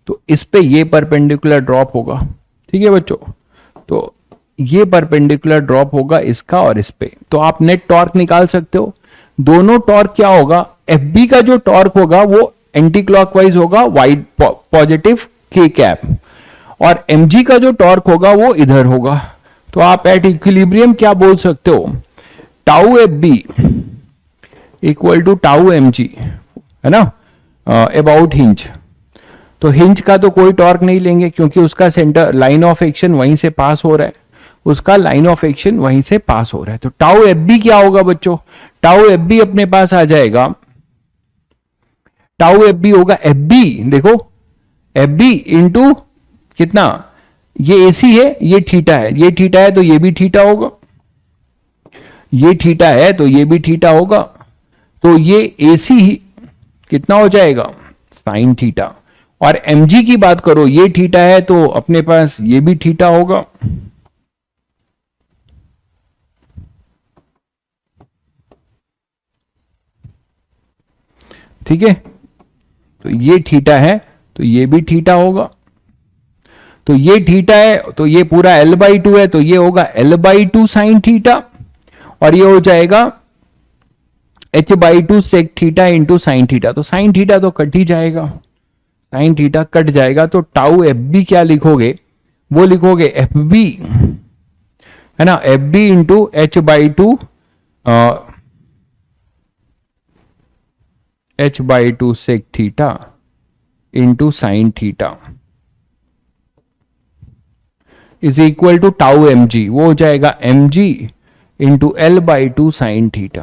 तो इस पे ये परपेंडिकुलर ड्रॉप होगा। ठीक है बच्चों, तो ये परपेंडिकुलर ड्रॉप होगा इसका और इस पे, तो आप नेट टॉर्क निकाल सकते हो। दोनों टॉर्क क्या होगा, एफ बी का जो टॉर्क होगा वो एंटी क्लॉकवाइज होगा, वाइड पॉजिटिव के कैप, और एम जी का जो टॉर्क होगा वो इधर होगा। तो आप एट इक्विलिब्रियम क्या बोल सकते हो, tau F B equal to tau M G, है ना, अबाउट हिंज। तो हिंज का तो कोई टॉर्क नहीं लेंगे क्योंकि उसका सेंटर लाइन ऑफ एक्शन वहीं से पास हो रहा है, उसका लाइन ऑफ एक्शन वहीं से पास हो रहा है। तो टाउ एफ बी क्या होगा बच्चों, टाउ एफ बी अपने पास आ जाएगा, टाउ एफ बी होगा एफ बी, देखो एफ बी इंटू कितना, ये एसी है, ये थीटा है, ये थीटा है तो ये भी थीटा होगा, ये थीटा है तो ये भी थीटा होगा, तो ये एसी कितना हो जाएगा, साइन थीटा। और mg की बात करो, ये थीटा है तो अपने पास ये भी थीटा होगा, ठीक है, तो ये थीटा है तो ये भी थीटा होगा, तो ये थीटा है तो ये पूरा L/2 है तो ये होगा L/2 साइन थीटा, और ये हो जाएगा H/2 sec theta into sine theta. तो साइन थीटा तो कट ही जाएगा, साइन थीटा कट जाएगा, तो टाउ एफ बी क्या लिखोगे, वो लिखोगे एफ बी, है ना, F B into H/2 sec theta into sine theta is equal to tau M G, वो हो जाएगा M G into L/2 sine theta.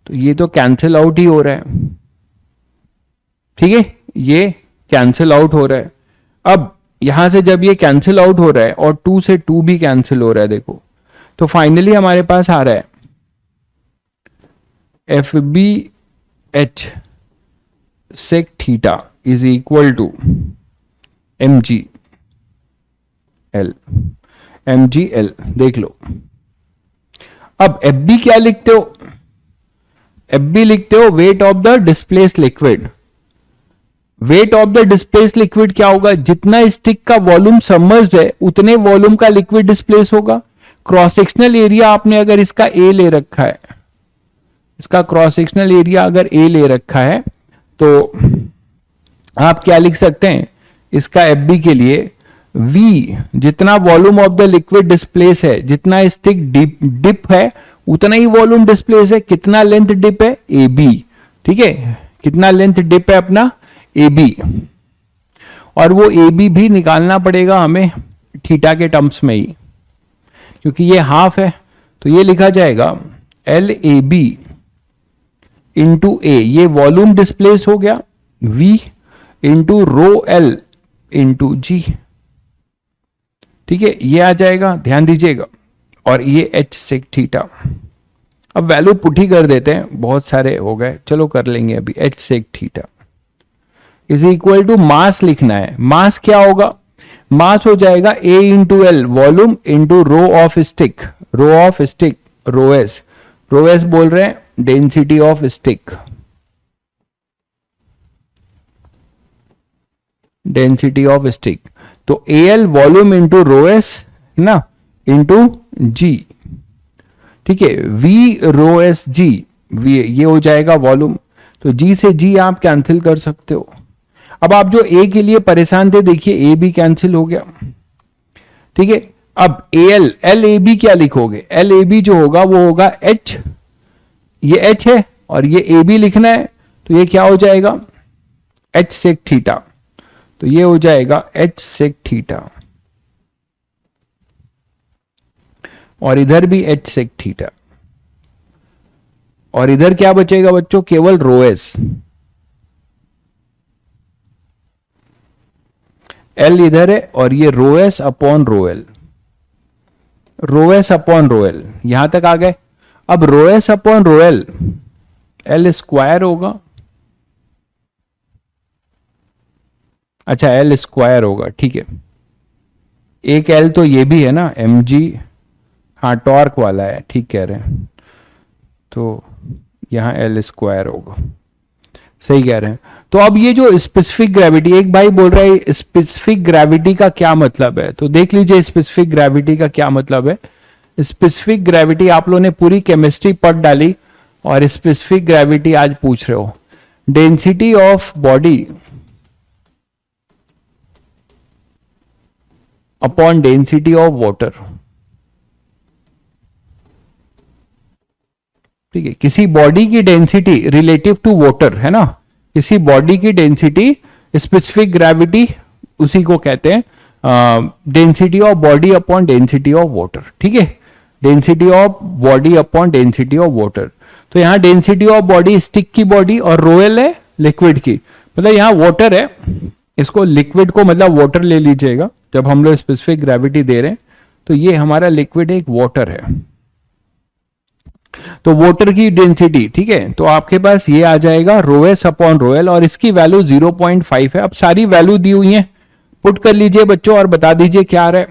तो ये तो कैंसिल आउट ही हो रहा है, ठीक है, ये कैंसिल आउट हो रहा है। अब यहां से जब ये कैंसिल आउट हो रहा है और 2 से 2 भी कैंसिल हो रहा है, देखो, तो फाइनली हमारे पास आ रहा है F B H sec theta is equal to M G L, M G L, देख लो। अब एफ बी क्या लिखते हो, एफ बी लिखते हो wait of the displace liquid. Wait of the displace liquid क्या होगा, जितना स्टिक का वॉल्यूम सबमर्ज्ड है उतने वॉल्यूम का लिक्विड डिस्प्लेस होगा। क्रॉस सेक्शनल एरिया आपने अगर इसका ए ले रखा है, इसका क्रॉस सेक्शनल एरिया अगर ए ले रखा है, तो आप क्या लिख सकते हैं, इसका एफ बी के लिए V जितना volume of the liquid displace है, जितना स्टिक डिप है उतना ही वॉल्यूम डिस्प्लेस है। कितना लेंथ डिप है, ए बी, ठीक है, कितना लेंथ डिप है अपना ए बी, और वो ए बी भी निकालना पड़ेगा हमें थीटा के टर्म्स में ही, क्योंकि ये हाफ है। तो ये लिखा जाएगा L A B into A, ये वॉल्यूम डिस्प्लेस हो गया, V into rho L into G, ठीक है, ये आ जाएगा, ध्यान दीजिएगा, और ये एच सेक थीटा। अब वैल्यू पुट ही कर देते हैं, बहुत सारे हो गए, चलो कर लेंगे अभी। H sec theta is equal to mass लिखना है, मास क्या होगा, मास हो जाएगा A into L volume into rho of stick, rho of stick rho S, rho S बोल रहे हैं density of stick, density of stick. तो A L volume into rho S ना इंटू जी, ठीक है, V rho S G, V ये हो जाएगा वॉल्यूम, तो जी से जी आप कैंसिल कर सकते हो। अब आप जो ए के लिए परेशान थे, देखिए ए भी कैंसिल हो गया, ठीक है। अब A L, L A B क्या लिखोगे, एल ए बी जो होगा वो होगा एच, ये एच है और ये ए बी लिखना है, तो ये क्या हो जाएगा एच सेक थीटा, तो ये हो जाएगा एच सेक थीटा, और इधर भी एच सेक थीटा, और इधर क्या बचेगा बच्चों, केवल रो एस, एल इधर है और ये rho S upon rho L, rho S upon rho L, यहां तक आ गए। अब rho S upon rho L, L square होगा, अच्छा एल स्क्वायर होगा, ठीक है, एक एल तो ये भी है ना एम जी, हाँ टॉर्क वाला है, ठीक कह रहे हैं, तो यहां एल स्क्वायर होगा, सही कह रहे हैं। तो अब ये जो स्पेसिफिक ग्रेविटी, एक भाई बोल रहा है स्पेसिफिक ग्रेविटी का क्या मतलब है, तो देख लीजिए स्पेसिफिक ग्रेविटी का क्या मतलब है। स्पेसिफिक ग्रेविटी आप लोगों ने पूरी केमिस्ट्री पढ़ डाली और स्पेसिफिक ग्रेविटी आज पूछ रहे हो। Density of body upon density of water, ठीक है, किसी बॉडी की डेंसिटी रिलेटिव टू वाटर, है ना, किसी बॉडी की डेंसिटी, स्पेसिफिक ग्रेविटी उसी को कहते हैं density of body upon density of water, ठीक है, density of body upon density of water. तो यहां डेंसिटी ऑफ बॉडी स्टिक की बॉडी और रोयल है लिक्विड की, मतलब यहां वाटर है, इसको लिक्विड को मतलब वाटर ले लीजिएगा जब हम लोग स्पेसिफिक ग्रेविटी दे रहे हैं, तो ये हमारा लिक्विड एक वाटर है, तो वाटर की डेंसिटी, ठीक है, तो आपके पास ये आ जाएगा rho S upon rho L, और इसकी वैल्यू 0.5 है। अब सारी वैल्यू दी हुई है, पुट कर लीजिए बच्चों और बता दीजिए क्या आ रहा है,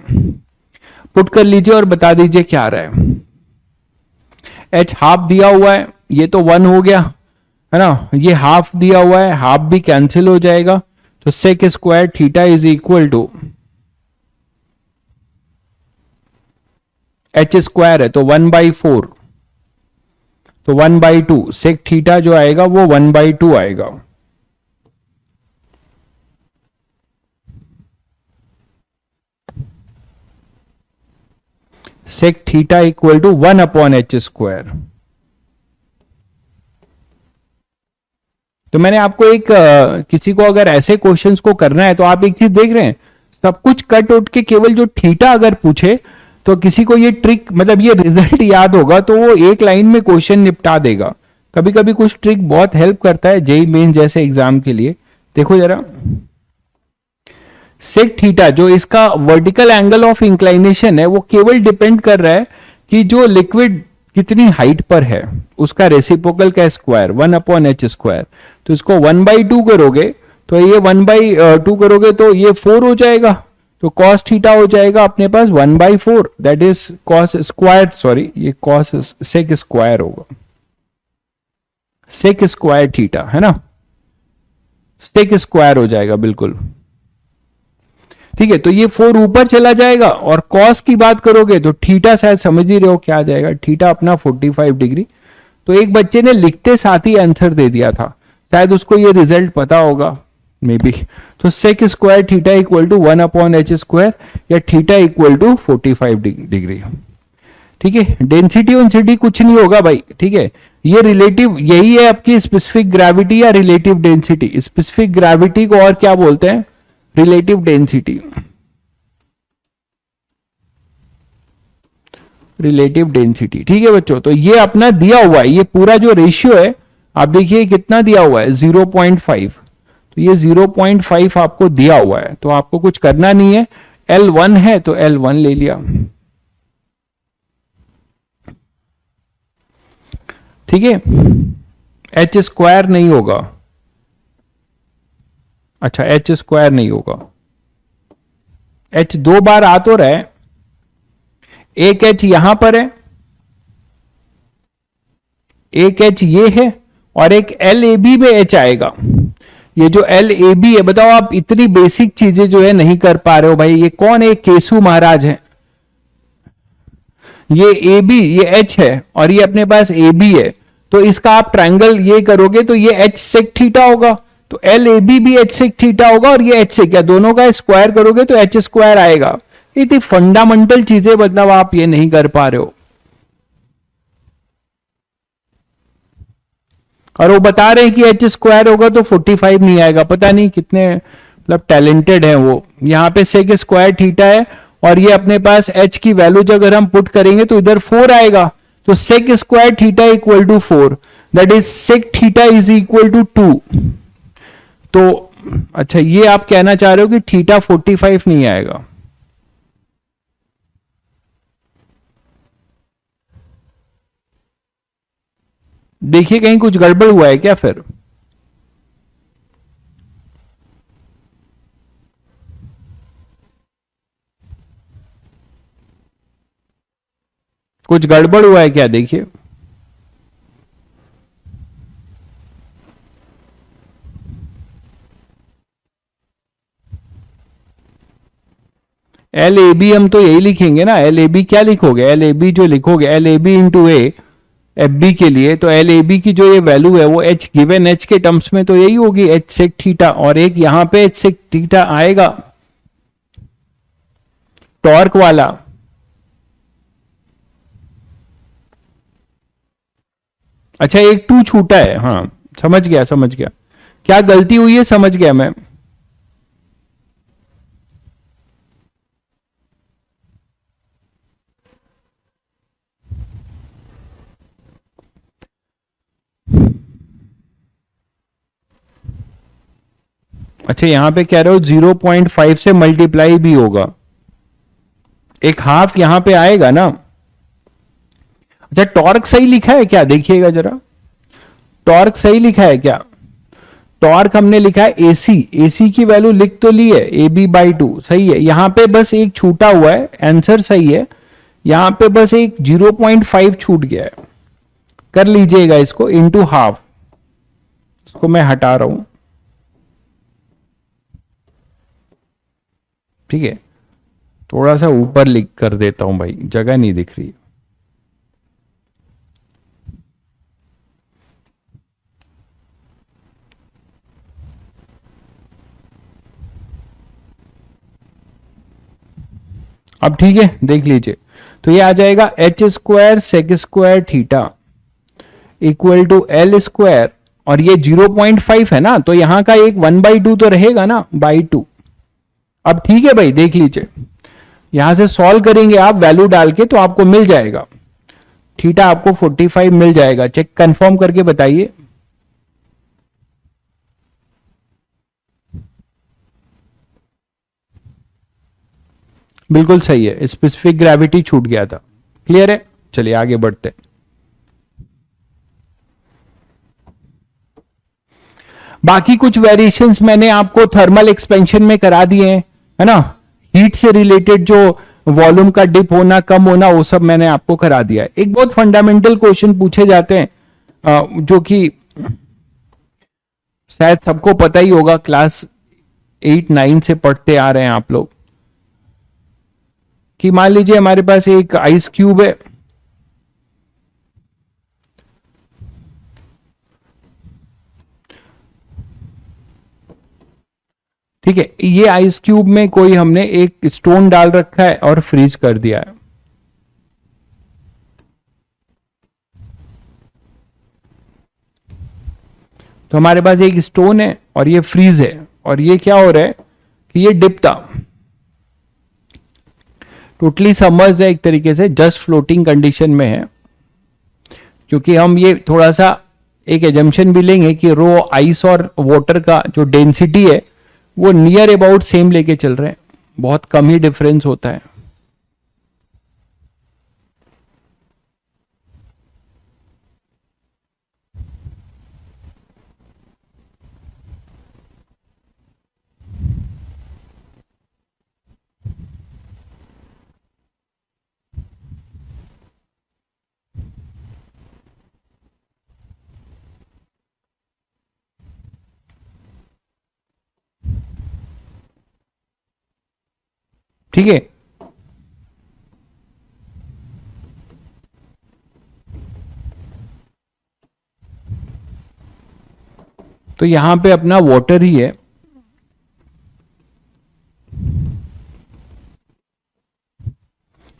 पुट कर लीजिए और बता दीजिए क्या आ रहा है। एच हाफ दिया हुआ है, ये तो 1 हो गया, है ना, ये हाफ दिया हुआ है, हाफ भी कैंसिल हो जाएगा, तो sec square theta is equal to H square है तो 1/4, तो 1/2 सेक थीटा जो आएगा वो 1/2 आएगा। Sec theta equal to 1/h²। तो मैंने आपको एक किसी को अगर ऐसे क्वेश्चंस को करना है तो आप एक चीज देख रहे हैं, सब कुछ कट उठ के केवल जो थीटा अगर पूछे तो किसी को ये ट्रिक मतलब ये रिजल्ट याद होगा तो वो एक लाइन में क्वेश्चन निपटा देगा। कभी कभी कुछ ट्रिक बहुत हेल्प करता है जेईई मेन जैसे एग्जाम के लिए। देखो जरा, सेक थीटा जो इसका वर्टिकल एंगल ऑफ इंक्लाइनेशन है वो केवल डिपेंड कर रहा है कि जो लिक्विड कितनी हाइट पर है, उसका रेसिप्रोकल का स्क्वायर 1/h²। तो इसको 1/2 करोगे तो ये 1/2 करोगे तो ये 4 हो जाएगा, तो कॉस थीटा हो जाएगा अपने पास 1/4, that is cos square, sorry ये कॉस सेक स्क्वायर होगा, सेक स्क्वायर थीटा है ना, सेक स्क्वायर हो जाएगा बिल्कुल। ठीक है, तो ये 4 ऊपर चला जाएगा और कॉस की बात करोगे तो थीटा शायद समझ ही रहे हो क्या आ जाएगा, थीटा अपना 45 डिग्री। तो एक बच्चे ने लिखते साथ ही आंसर दे दिया था, शायद उसको ये रिजल्ट पता होगा मे बी। तो sec square theta equal to 1/h² या थीटा इक्वल टू 45 डिग्री। ठीक है, डेंसिटी वेंसिटी कुछ नहीं होगा भाई। ठीक है, ये रिलेटिव, यही है आपकी स्पेसिफिक ग्रेविटी या रिलेटिव डेंसिटी। स्पेसिफिक ग्रेविटी को और क्या बोलते हैं, रिलेटिव डेंसिटी, रिलेटिव डेंसिटी। ठीक है बच्चों, तो ये अपना दिया हुआ है, ये पूरा जो रेशियो है आप देखिए कितना दिया हुआ है 0.5, तो ये 0.5 आपको दिया हुआ है, तो आपको कुछ करना नहीं है। L1 है तो L1 ले लिया। ठीक है, h² नहीं होगा, अच्छा h² नहीं होगा, h 2 बार आ तो रहा है, एक h यहां पर है, एक h ये है और एक LAB में h आएगा। ये जो LAB है, बताओ आप इतनी बेसिक चीजें जो है नहीं कर पा रहे हो भाई। ये कौन है, केशु महाराज है। ये AB ये h है और ये अपने पास AB है, तो इसका आप ट्रायंगल ये करोगे तो ये h सेक थीटा होगा, तो LAB भी h सेक थीटा होगा और ये h सेक, क्या दोनों का स्क्वायर करोगे तो h² आएगा। इतनी फंडामेंटल चीजें मतलब आप ये नहीं कर पा रहे हो। और वो बता रहे हैं कि h² होगा तो 45 नहीं आएगा, पता नहीं कितने मतलब टैलेंटेड है वो। यहाँ पे सेक स्क्वायर थीटा है और ये अपने पास h की वैल्यू जो अगर हम पुट करेंगे तो इधर 4 आएगा, तो sec square theta equal to 4, that is sec theta is equal to 2। तो अच्छा, ये आप कहना चाह रहे हो कि थीटा 45 नहीं आएगा। देखिए कहीं कुछ गड़बड़ हुआ है क्या फिर। कुछ गड़बड़ हुआ है क्या, देखिए। LAB हम तो यही लिखेंगे ना, LAB क्या लिखोगे, LAB जो लिखोगे LAB इंटू ए FB के लिए, तो LAB की जो ये वैल्यू है वो h गिवन h के टर्म्स में तो यही होगी h सेक थीटा, और एक यहां पे h सेक थीटा आएगा टॉर्क वाला। अच्छा, एक 2 छूटा है, हाँ समझ गया समझ गया, क्या गलती हुई है समझ गया मैं। अच्छा, यहां पे कह रहे हो 0.5 से मल्टीप्लाई भी होगा, एक हाफ यहां पे आएगा ना। अच्छा, टॉर्क सही लिखा है क्या, देखिएगा जरा, टॉर्क सही लिखा है क्या। टॉर्क हमने लिखा है AC की वैल्यू लिख तो ली है AB/2 सही है, यहां पे बस एक छूटा हुआ है, आंसर सही है, यहां पे बस एक 0.5 छूट गया है, कर लीजिएगा इसको इंटू हाफ। इसको मैं हटा रहा हूं, ठीक है। थोड़ा सा ऊपर लिख कर देता हूं भाई, जगह नहीं दिख रही। अब ठीक है, देख लीजिए। तो ये आ जाएगा H square sec square theta equal to L square, और ये 0.5 है ना, तो यहां का एक 1/2 तो रहेगा ना, बाई 2। अब ठीक है भाई, देख लीजिए, यहां से सॉल्व करेंगे आप वैल्यू डाल के, तो आपको मिल जाएगा थीटा, आपको 45 मिल जाएगा। चेक कंफर्म करके बताइए। बिल्कुल सही है, स्पेसिफिक ग्रेविटी छूट गया था। क्लियर है, चलिए आगे बढ़ते हैं। बाकी कुछ वेरिएशंस मैंने आपको थर्मल एक्सपेंशन में करा दिए हैं, है ना। हीट से रिलेटेड जो वॉल्यूम का डिप होना कम होना, वो सब मैंने आपको करा दिया है। एक बहुत फंडामेंटल क्वेश्चन पूछे जाते हैं, जो कि शायद सबको पता ही होगा, क्लास 8 9 से पढ़ते आ रहे हैं आप लोग, कि मान लीजिए हमारे पास एक आइस क्यूब है, ठीक है। ये आइस क्यूब में कोई हमने एक स्टोन डाल रखा है और फ्रीज कर दिया है। तो हमारे पास एक स्टोन है और ये फ्रीज है, और ये क्या हो रहा है कि ये डिप था, टोटली समर्ज्ड है एक तरीके से, जस्ट फ्लोटिंग कंडीशन में है। क्योंकि हम ये थोड़ा सा एक एजम्पशन भी लेंगे कि रो आइस और वाटर का जो डेंसिटी है वो नियर अबाउट सेम लेके चल रहे हैं, बहुत कम ही डिफरेंस होता है। ठीक है, तो यहां पे अपना वाटर ही है,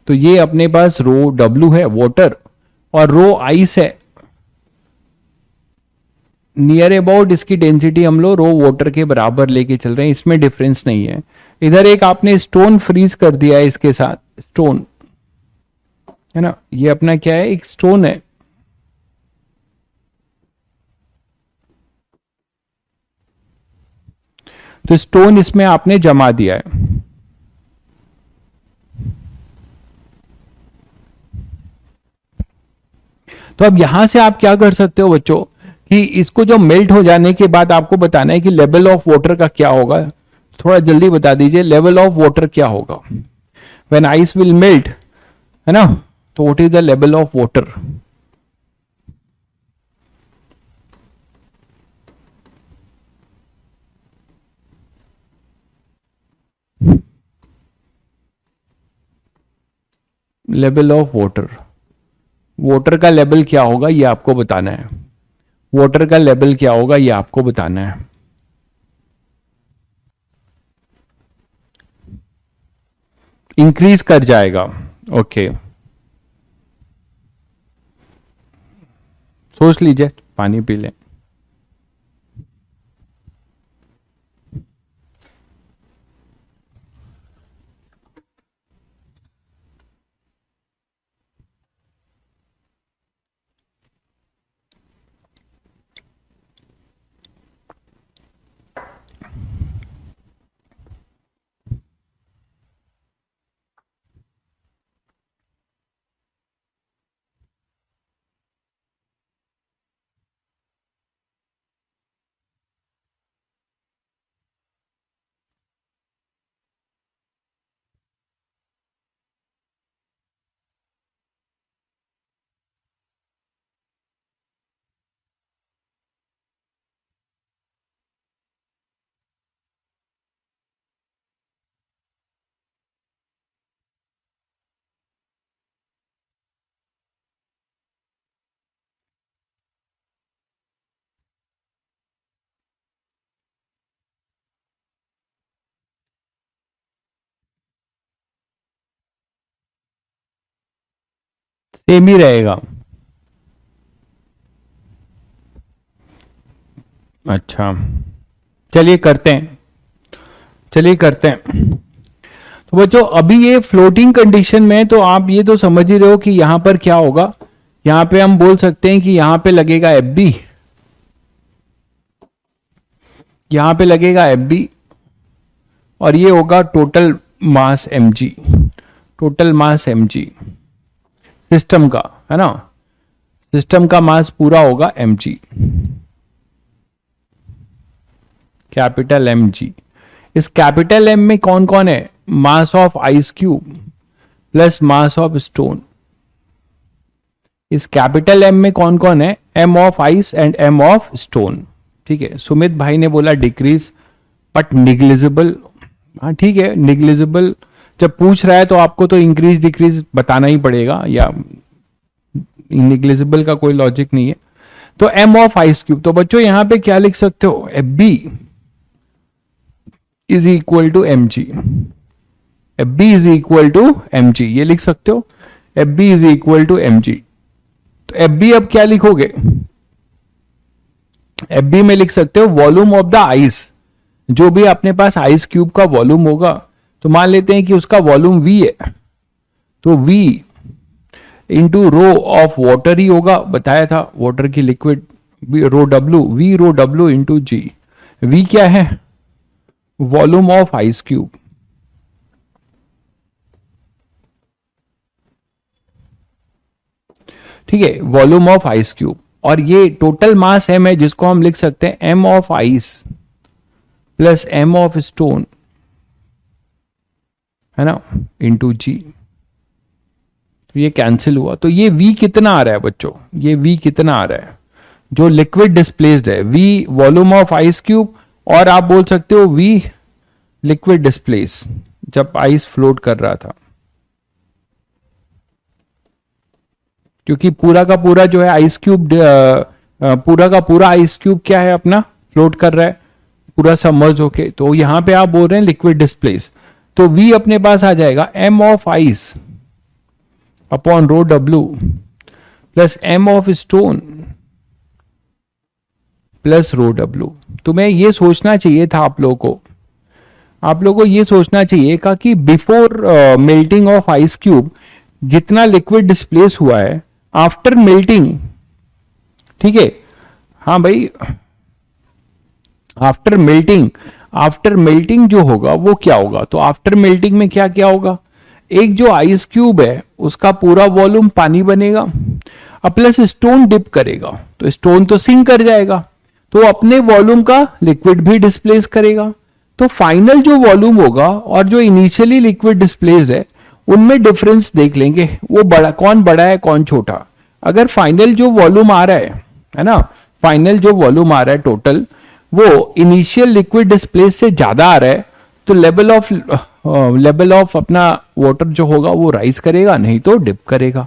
तो ये अपने पास रो डब्ल्यू है वाटर, और रो आइस है नियर अबाउट, इसकी डेंसिटी हम लोग रो वाटर के बराबर लेके चल रहे हैं, इसमें डिफरेंस नहीं है। इधर एक आपने स्टोन फ्रीज कर दिया है इसके साथ, स्टोन है ना, ये अपना क्या है, एक स्टोन है। तो स्टोन इसमें आपने जमा दिया है। तो अब यहां से आप क्या कर सकते हो बच्चों, कि इसको जो मेल्ट हो जाने के बाद आपको बताना है कि लेवल ऑफ वाटर का क्या होगा। थोड़ा जल्दी बता दीजिए, लेवल ऑफ वाटर क्या होगा व्हेन आइस विल मेल्ट, है ना। तो what is the level of water. Level of water, water का लेवल क्या होगा ये आपको बताना है। वाटर का लेवल क्या होगा ये आपको बताना है। इंक्रीज कर जाएगा, ओके। सोच लीजिए, पानी पी लें। सेम ही रहेगा। अच्छा, चलिए करते हैं, चलिए करते हैं। तो बच्चों अभी ये फ्लोटिंग कंडीशन में तो आप ये तो समझ ही रहे हो कि यहां पर क्या होगा। यहां पे हम बोल सकते हैं कि यहां पे लगेगा एफ बी, यहां पे लगेगा एफ बी, और ये होगा total mass M G, total mass M G system का, है ना। सिस्टम का मास पूरा होगा M G, capital M G. इस कैपिटल एम में कौन कौन है? Mass of ice cube plus mass of stone. इस कैपिटल एम में कौन कौन है? M of ice and M of stone. ठीक है, सुमित भाई ने बोला डिक्रीज बट निग्लिजिबल। हाँ ठीक है, निग्लिजिबल जब पूछ रहा है तो आपको तो इंक्रीज डिक्रीज बताना ही पड़ेगा, या निग्लिजिबल का कोई लॉजिक नहीं है। तो एम ऑफ आइस क्यूब, तो बच्चों यहां पे क्या लिख सकते हो? F B is equal to M G, F B is equal to M G, ये लिख सकते हो, F B is equal to M G. तो एफ बी अब क्या लिखोगे? एफ बी में लिख सकते हो वॉल्यूम ऑफ द आइस, जो भी अपने पास आइस क्यूब का वॉल्यूम होगा, तो मान लेते हैं कि उसका वॉल्यूम वी है, तो V into rho of water ही होगा, बताया था वाटर की liquid rho W, V rho W into G. V क्या है? Volume of ice cube. ठीक है, वॉल्यूम ऑफ आइस क्यूब, और ये टोटल मास एम है जिसको हम लिख सकते हैं M of ice plus M of stone, है ना, इंटू जी। तो ये कैंसिल हुआ, तो ये V कितना आ रहा है बच्चों? ये V कितना आ रहा है जो लिक्विड डिस्प्लेस्ड है? V volume of ice cube, और आप बोल सकते हो V लिक्विड डिस्प्लेस जब आइस फ्लोट कर रहा था, क्योंकि पूरा का पूरा जो है आइस क्यूब, पूरा का पूरा आइस क्यूब क्या है अपना, फ्लोट कर रहा है पूरा सबमर्ज होके। तो यहां पे आप बोल रहे हैं लिक्विड डिस्प्लेस, तो V अपने पास आ जाएगा m of ice upon row W plus m of stone plus row W. तुम्हें ये सोचना चाहिए था आप लोगों को ये सोचना चाहिए का कि before melting of ice cube जितना लिक्विड डिस्प्लेस हुआ है, आफ्टर मेल्टिंग, ठीक है, हाँ भाई, आफ्टर मेल्टिंग जो होगा वो क्या होगा? तो आफ्टर मेल्टिंग में क्या क्या होगा? एक जो आइस क्यूब है उसका पूरा वॉल्यूम पानी बनेगा, अब प्लस स्टोन डिप करेगा, तो स्टोन तो सिंक कर जाएगा, तो अपने वॉल्यूम का लिक्विड भी डिस्प्लेस करेगा। तो फाइनल जो वॉल्यूम होगा और जो इनिशियली लिक्विड डिस्प्लेस्ड है उनमें डिफरेंस देख लेंगे, वो बड़ा कौन बड़ा है कौन छोटा। अगर फाइनल जो वॉल्यूम आ रहा है ना, फाइनल जो वॉल्यूम आ रहा है टोटल, वो इनिशियल लिक्विड डिस्प्लेस से ज्यादा आ रहा है, तो लेवल ऑफ अपना वाटर जो होगा वो राइज करेगा, नहीं तो डिप करेगा।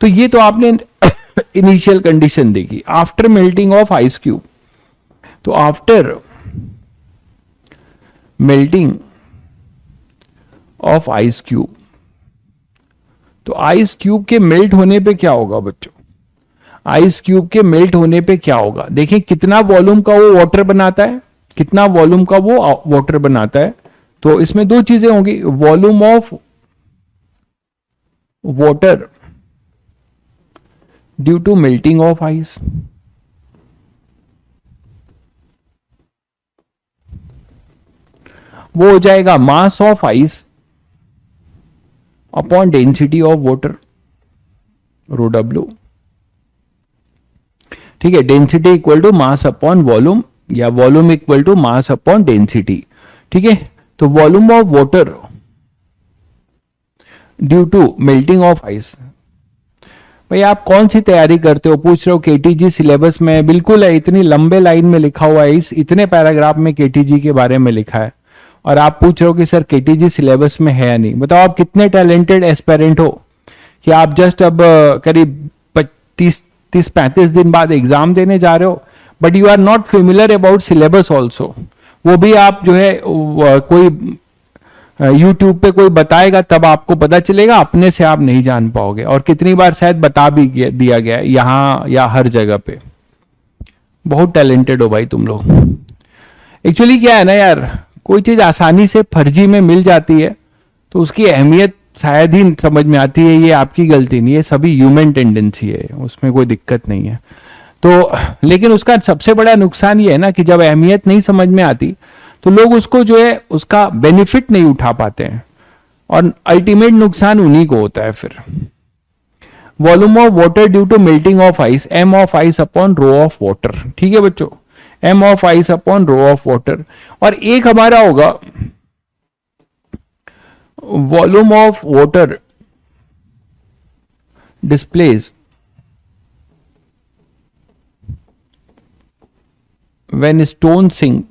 तो ये तो आपने इनिशियल कंडीशन देखी after melting of ice cube. तो after melting of ice cube, तो आइस क्यूब के मेल्ट होने पे क्या होगा बच्चों? आइस क्यूब के मेल्ट होने पे क्या होगा? देखिए कितना वॉल्यूम का वो वाटर बनाता है, कितना वॉल्यूम का वो वाटर बनाता है। तो इसमें दो चीजें होंगी, volume of water due to melting of ice, वो हो जाएगा mass of ice upon density of water, rho W. ठीक है, density equal to mass upon volume, या volume equal to mass upon density. ठीक है, तो volume of water due to melting of ice. भाई आप कौन सी तैयारी करते हो? पूछ रहे हो केटीजी सिलेबस में बिल्कुल है, इतनी लंबे लाइन में लिखा हुआ है, इस इतने पैराग्राफ में केटीजी के बारे में लिखा है, और आप पूछ रहे हो कि सर केटीजी सिलेबस में है या नहीं। बताओ आप कितने टैलेंटेड एस्पेरेंट हो कि आप जस्ट अब करीब 30-35 दिन बाद एग्जाम देने जा रहे हो, but you are not familiar about syllabus also. वो भी आप जो है कोई यूट्यूब पे कोई बताएगा तब आपको पता चलेगा, अपने से आप नहीं जान पाओगे। और कितनी बार शायद बता भी दिया गया यहाँ या हर जगह पे। बहुत टैलेंटेड हो भाई तुम लोग। एक्चुअली क्या है ना यार, कोई चीज आसानी से फर्जी में मिल जाती है तो उसकी अहमियत शायद ही समझ में आती है। ये आपकी गलती नहीं है, सभी ह्यूमन टेंडेंसी है, उसमें कोई दिक्कत नहीं है। तो लेकिन उसका सबसे बड़ा नुकसान ये है ना कि जब अहमियत नहीं समझ में आती तो लोग उसको जो है उसका बेनिफिट नहीं उठा पाते हैं, और अल्टीमेट नुकसान उन्हीं को होता है फिर। Volume of water due to melting of ice, M of ice upon rho of water. ठीक है बच्चों, M of ice upon rho of water. और एक हमारा होगा volume of water displace when stone sink,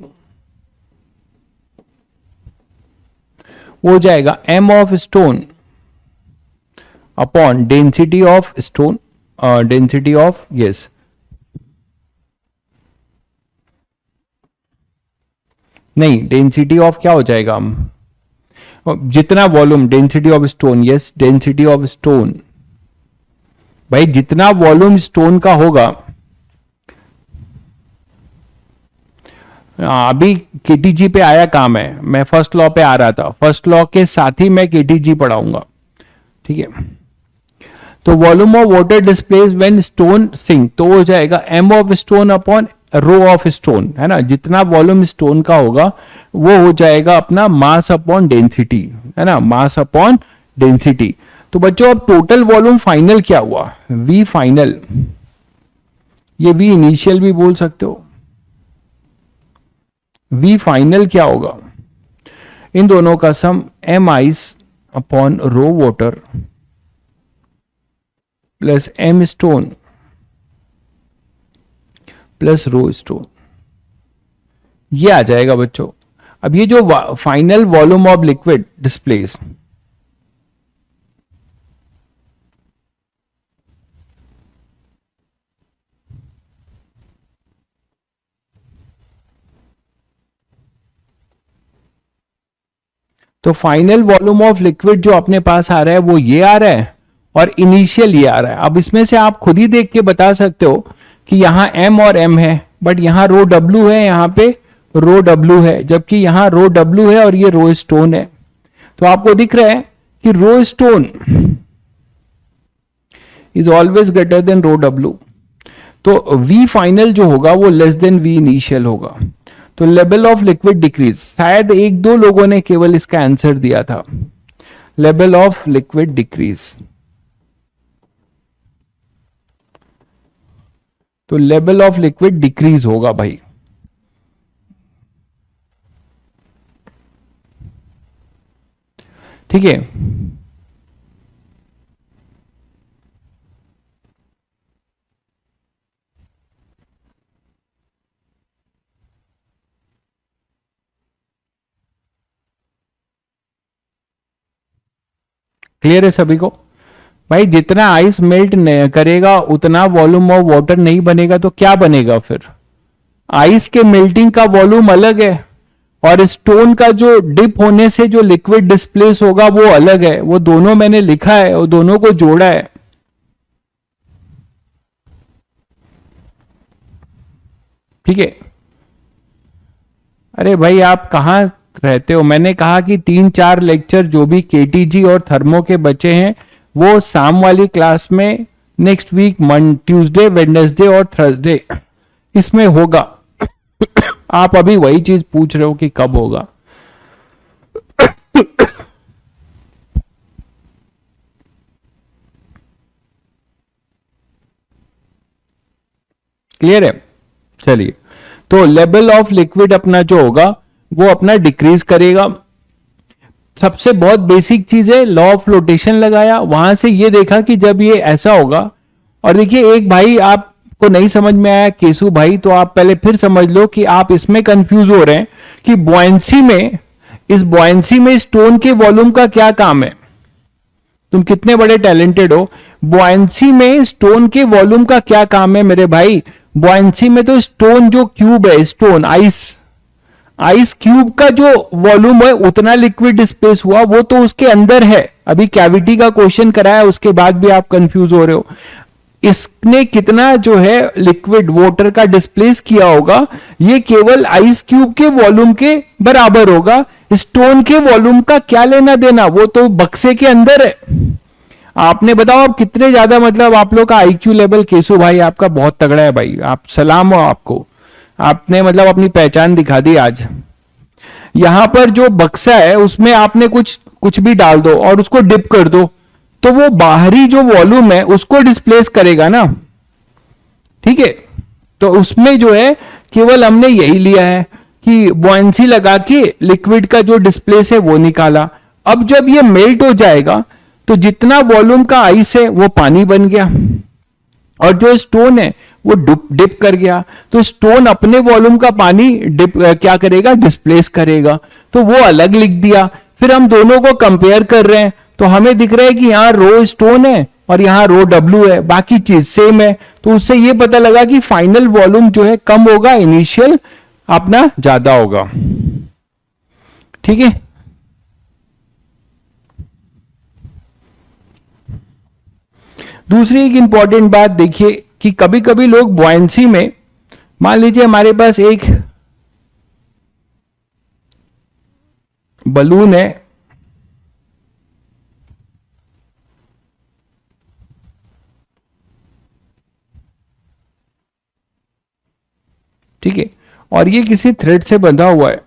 हो जाएगा M of stone upon density of stone, density of, yes, नहीं डेंसिटी ऑफ क्या हो जाएगा, हम जितना volume, density of stone, yes density of stone. भाई जितना वॉल्यूम स्टोन का होगा, अभी केटीजी पे आया काम है, मैं फर्स्ट लॉ पे आ रहा था, फर्स्ट लॉ के साथ ही मैं केटीजी पढ़ाऊंगा। ठीक है, तो volume of water displace when stone sink, तो हो जाएगा M of stone upon rho of stone, है ना। जितना वॉल्यूम स्टोन का होगा वो हो जाएगा अपना मास अपॉन डेंसिटी, है ना, मास अपॉन डेंसिटी। तो बच्चों अब टोटल वॉल्यूम फाइनल क्या हुआ, वी फाइनल, ये वी इनिशियल भी बोल सकते हो। वी फाइनल क्या होगा, इन दोनों का sum M ice upon rho water plus M stone plus rho stone, ये आ जाएगा बच्चों। अब ये जो final volume of liquid displace, तो फाइनल वॉल्यूम ऑफ लिक्विड जो अपने पास आ रहा है वो ये आ रहा है और इनिशियल ये आ रहा है। अब इसमें से आप खुद ही देख के बता सकते हो कि यहां एम और एम है, बट यहां रो डब्ल्यू है, यहां पे रो डब्ल्यू है, जबकि यहां रो डब्ल्यू है और ये रो स्टोन है। तो आपको दिख रहा है कि rho stone is always greater than rho W. तो वी फाइनल जो होगा वो लेस देन वी इनिशियल होगा। तो लेवल ऑफ लिक्विड डिक्रीज, शायद एक दो लोगों ने केवल इसका आंसर दिया था, लेवल ऑफ लिक्विड डिक्रीज। तो लेवल ऑफ लिक्विड डिक्रीज होगा भाई। ठीक है, क्लियर है सभी को। भाई जितना आइस मेल्ट करेगा उतना वॉल्यूम ऑफ वाटर नहीं बनेगा, तो क्या बनेगा फिर, आइस के मेल्टिंग का वॉल्यूम अलग है और स्टोन का जो डिप होने से जो लिक्विड डिस्प्लेस होगा वो अलग है। वो दोनों मैंने लिखा है और दोनों को जोड़ा है। ठीक है, अरे भाई आप कहां रहते हो, मैंने कहा कि 3-4 लेक्चर जो भी केटीजी और थर्मो के बचे हैं वो शाम वाली क्लास में नेक्स्ट वीक ट्यूसडे, वेडनेसडे और थर्सडे इसमें होगा। आप अभी वही चीज पूछ रहे हो कि कब होगा। क्लियर है, चलिए। तो लेवल ऑफ लिक्विड अपना जो होगा वो अपना डिक्रीज करेगा। सबसे बहुत बेसिक चीज है, लॉ ऑफ फ्लोटेशन लगाया, वहां से ये देखा कि जब ये ऐसा होगा, और देखिए एक भाई आपको नहीं समझ में आया केसु भाई, तो आप पहले फिर समझ लो कि आप इसमें कंफ्यूज हो रहे हैं कि बॉयंसी में, इस बॉयंसी में स्टोन के वॉल्यूम का क्या काम है। तुम कितने बड़े टैलेंटेड हो, बॉयंसी में स्टोन के वॉल्यूम का क्या काम है मेरे भाई। बॉयंसी में तो स्टोन जो क्यूब है, स्टोन आइस, आइस क्यूब का जो वॉल्यूम है उतना लिक्विड स्पेस हुआ, वो तो उसके अंदर है। अभी कैविटी का क्वेश्चन कराया उसके बाद भी आप कंफ्यूज हो रहे हो। इसने कितना जो है लिक्विड वाटर का डिस्प्लेस किया होगा, ये केवल आइस क्यूब के वॉल्यूम के बराबर होगा। स्टोन के वॉल्यूम का क्या लेना देना, वो तो बक्से के अंदर है। आपने बताओ आप कितने ज्यादा, मतलब आप लोग का आईक्यू लेवल, केशु भाई आपका बहुत तगड़ा है भाई, आप सलाम हो आपको, आपने मतलब अपनी पहचान दिखा दी आज। यहां पर जो बक्सा है उसमें आपने कुछ कुछ भी डाल दो और उसको डिप कर दो, तो वो बाहरी जो वॉल्यूम है उसको डिस्प्लेस करेगा ना, ठीक है। तो उसमें जो है केवल हमने यही लिया है कि बॉयंसी लगा के लिक्विड का जो डिस्प्लेस है वो निकाला। अब जब ये मेल्ट हो जाएगा तो जितना वॉल्यूम का आइस है वो पानी बन गया, और जो स्टोन है वो डिप कर गया, तो स्टोन अपने वॉल्यूम का पानी डिप क्या करेगा, डिस्प्लेस करेगा, तो वो अलग लिख दिया। फिर हम दोनों को कंपेयर कर रहे हैं तो हमें दिख रहा है कि यहां रो स्टोन है और यहां रो डब्ल्यू है, बाकी चीज सेम है। तो उससे ये पता लगा कि फाइनल वॉल्यूम जो है कम होगा, इनिशियल अपना ज्यादा होगा, ठीक है। दूसरी एक इंपॉर्टेंट बात देखिए कि कभी कभी लोग बॉयंसी में, मान लीजिए हमारे पास एक बलून है, ठीक है, और ये किसी थ्रेड से बंधा हुआ है,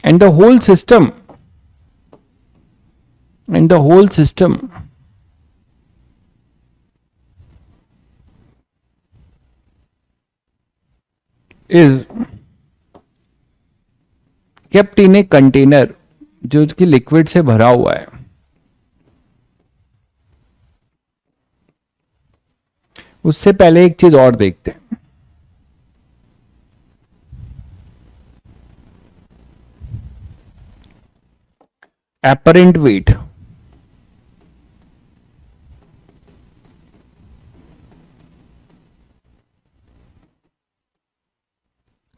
and the whole system is kept in a container जो कि लिक्विड से भरा हुआ है। उससे पहले एक चीज और देखते हैं, apparent wait.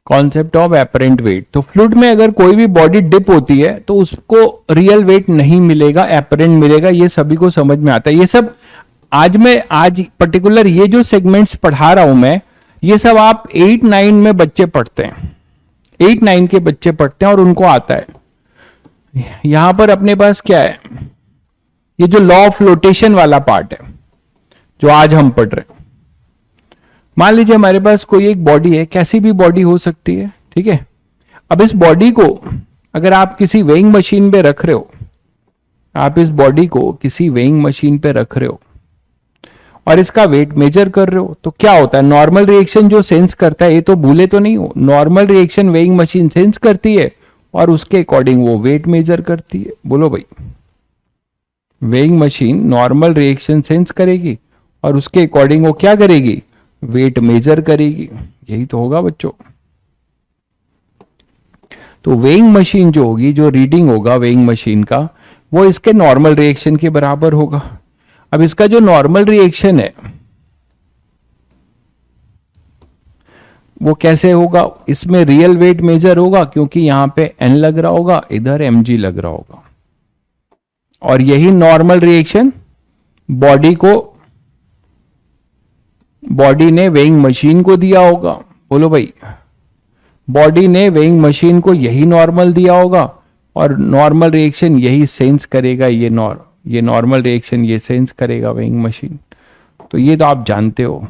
Concept of apparent wait. तो फ्लूइड में अगर कोई भी बॉडी डिप होती है तो उसको रियल वेट नहीं मिलेगा, एपरेंट मिलेगा, ये सभी को समझ में आता है। ये सब आज पर्टिकुलर ये जो सेगमेंट्स पढ़ा रहा हूं मैं, ये सब आप 8-9 में बच्चे पढ़ते हैं, 8-9 के बच्चे पढ़ते हैं और उनको आता है। यहां पर अपने पास क्या है, ये जो लॉ ऑफ फ्लोटेशन वाला पार्ट है जो आज हम पढ़ रहे हैं। मान लीजिए हमारे पास कोई एक बॉडी है, कैसी भी बॉडी हो सकती है, ठीक है। अब इस बॉडी को अगर आप किसी वेइंग मशीन पे रख रहे हो, आप इस बॉडी को किसी वेइंग मशीन पे रख रहे हो और इसका वेट मेजर कर रहे हो, तो क्या होता है, नॉर्मल रिएक्शन जो सेंस करता है, ये तो भूले तो नहीं हो, normal reaction weighing machine sense करती है और उसके अकॉर्डिंग वो वेट मेजर करती है। बोलो भाई, weighing machine normal reaction sense करेगी और उसके अकॉर्डिंग वो क्या करेगी, वेट मेजर करेगी। यही तो होगा बच्चों। तो वेइंग मशीन जो होगी, जो रीडिंग होगा वेइंग मशीन का, वो इसके नॉर्मल रिएक्शन के बराबर होगा। अब इसका जो नॉर्मल रिएक्शन है वो कैसे होगा, इसमें रियल वेट मेजर होगा क्योंकि यहां पे एन लग रहा होगा, इधर mg लग रहा होगा, और यही नॉर्मल रिएक्शन बॉडी ने वेइंग मशीन को दिया होगा। बोलो भाई, बॉडी ने वेइंग मशीन को यही नॉर्मल दिया होगा और नॉर्मल रिएक्शन यही सेंस करेगा, ये नॉर्मल रिएक्शन ये सेंस करेगा वेइंग मशीन। तो ये तो आप जानते हो,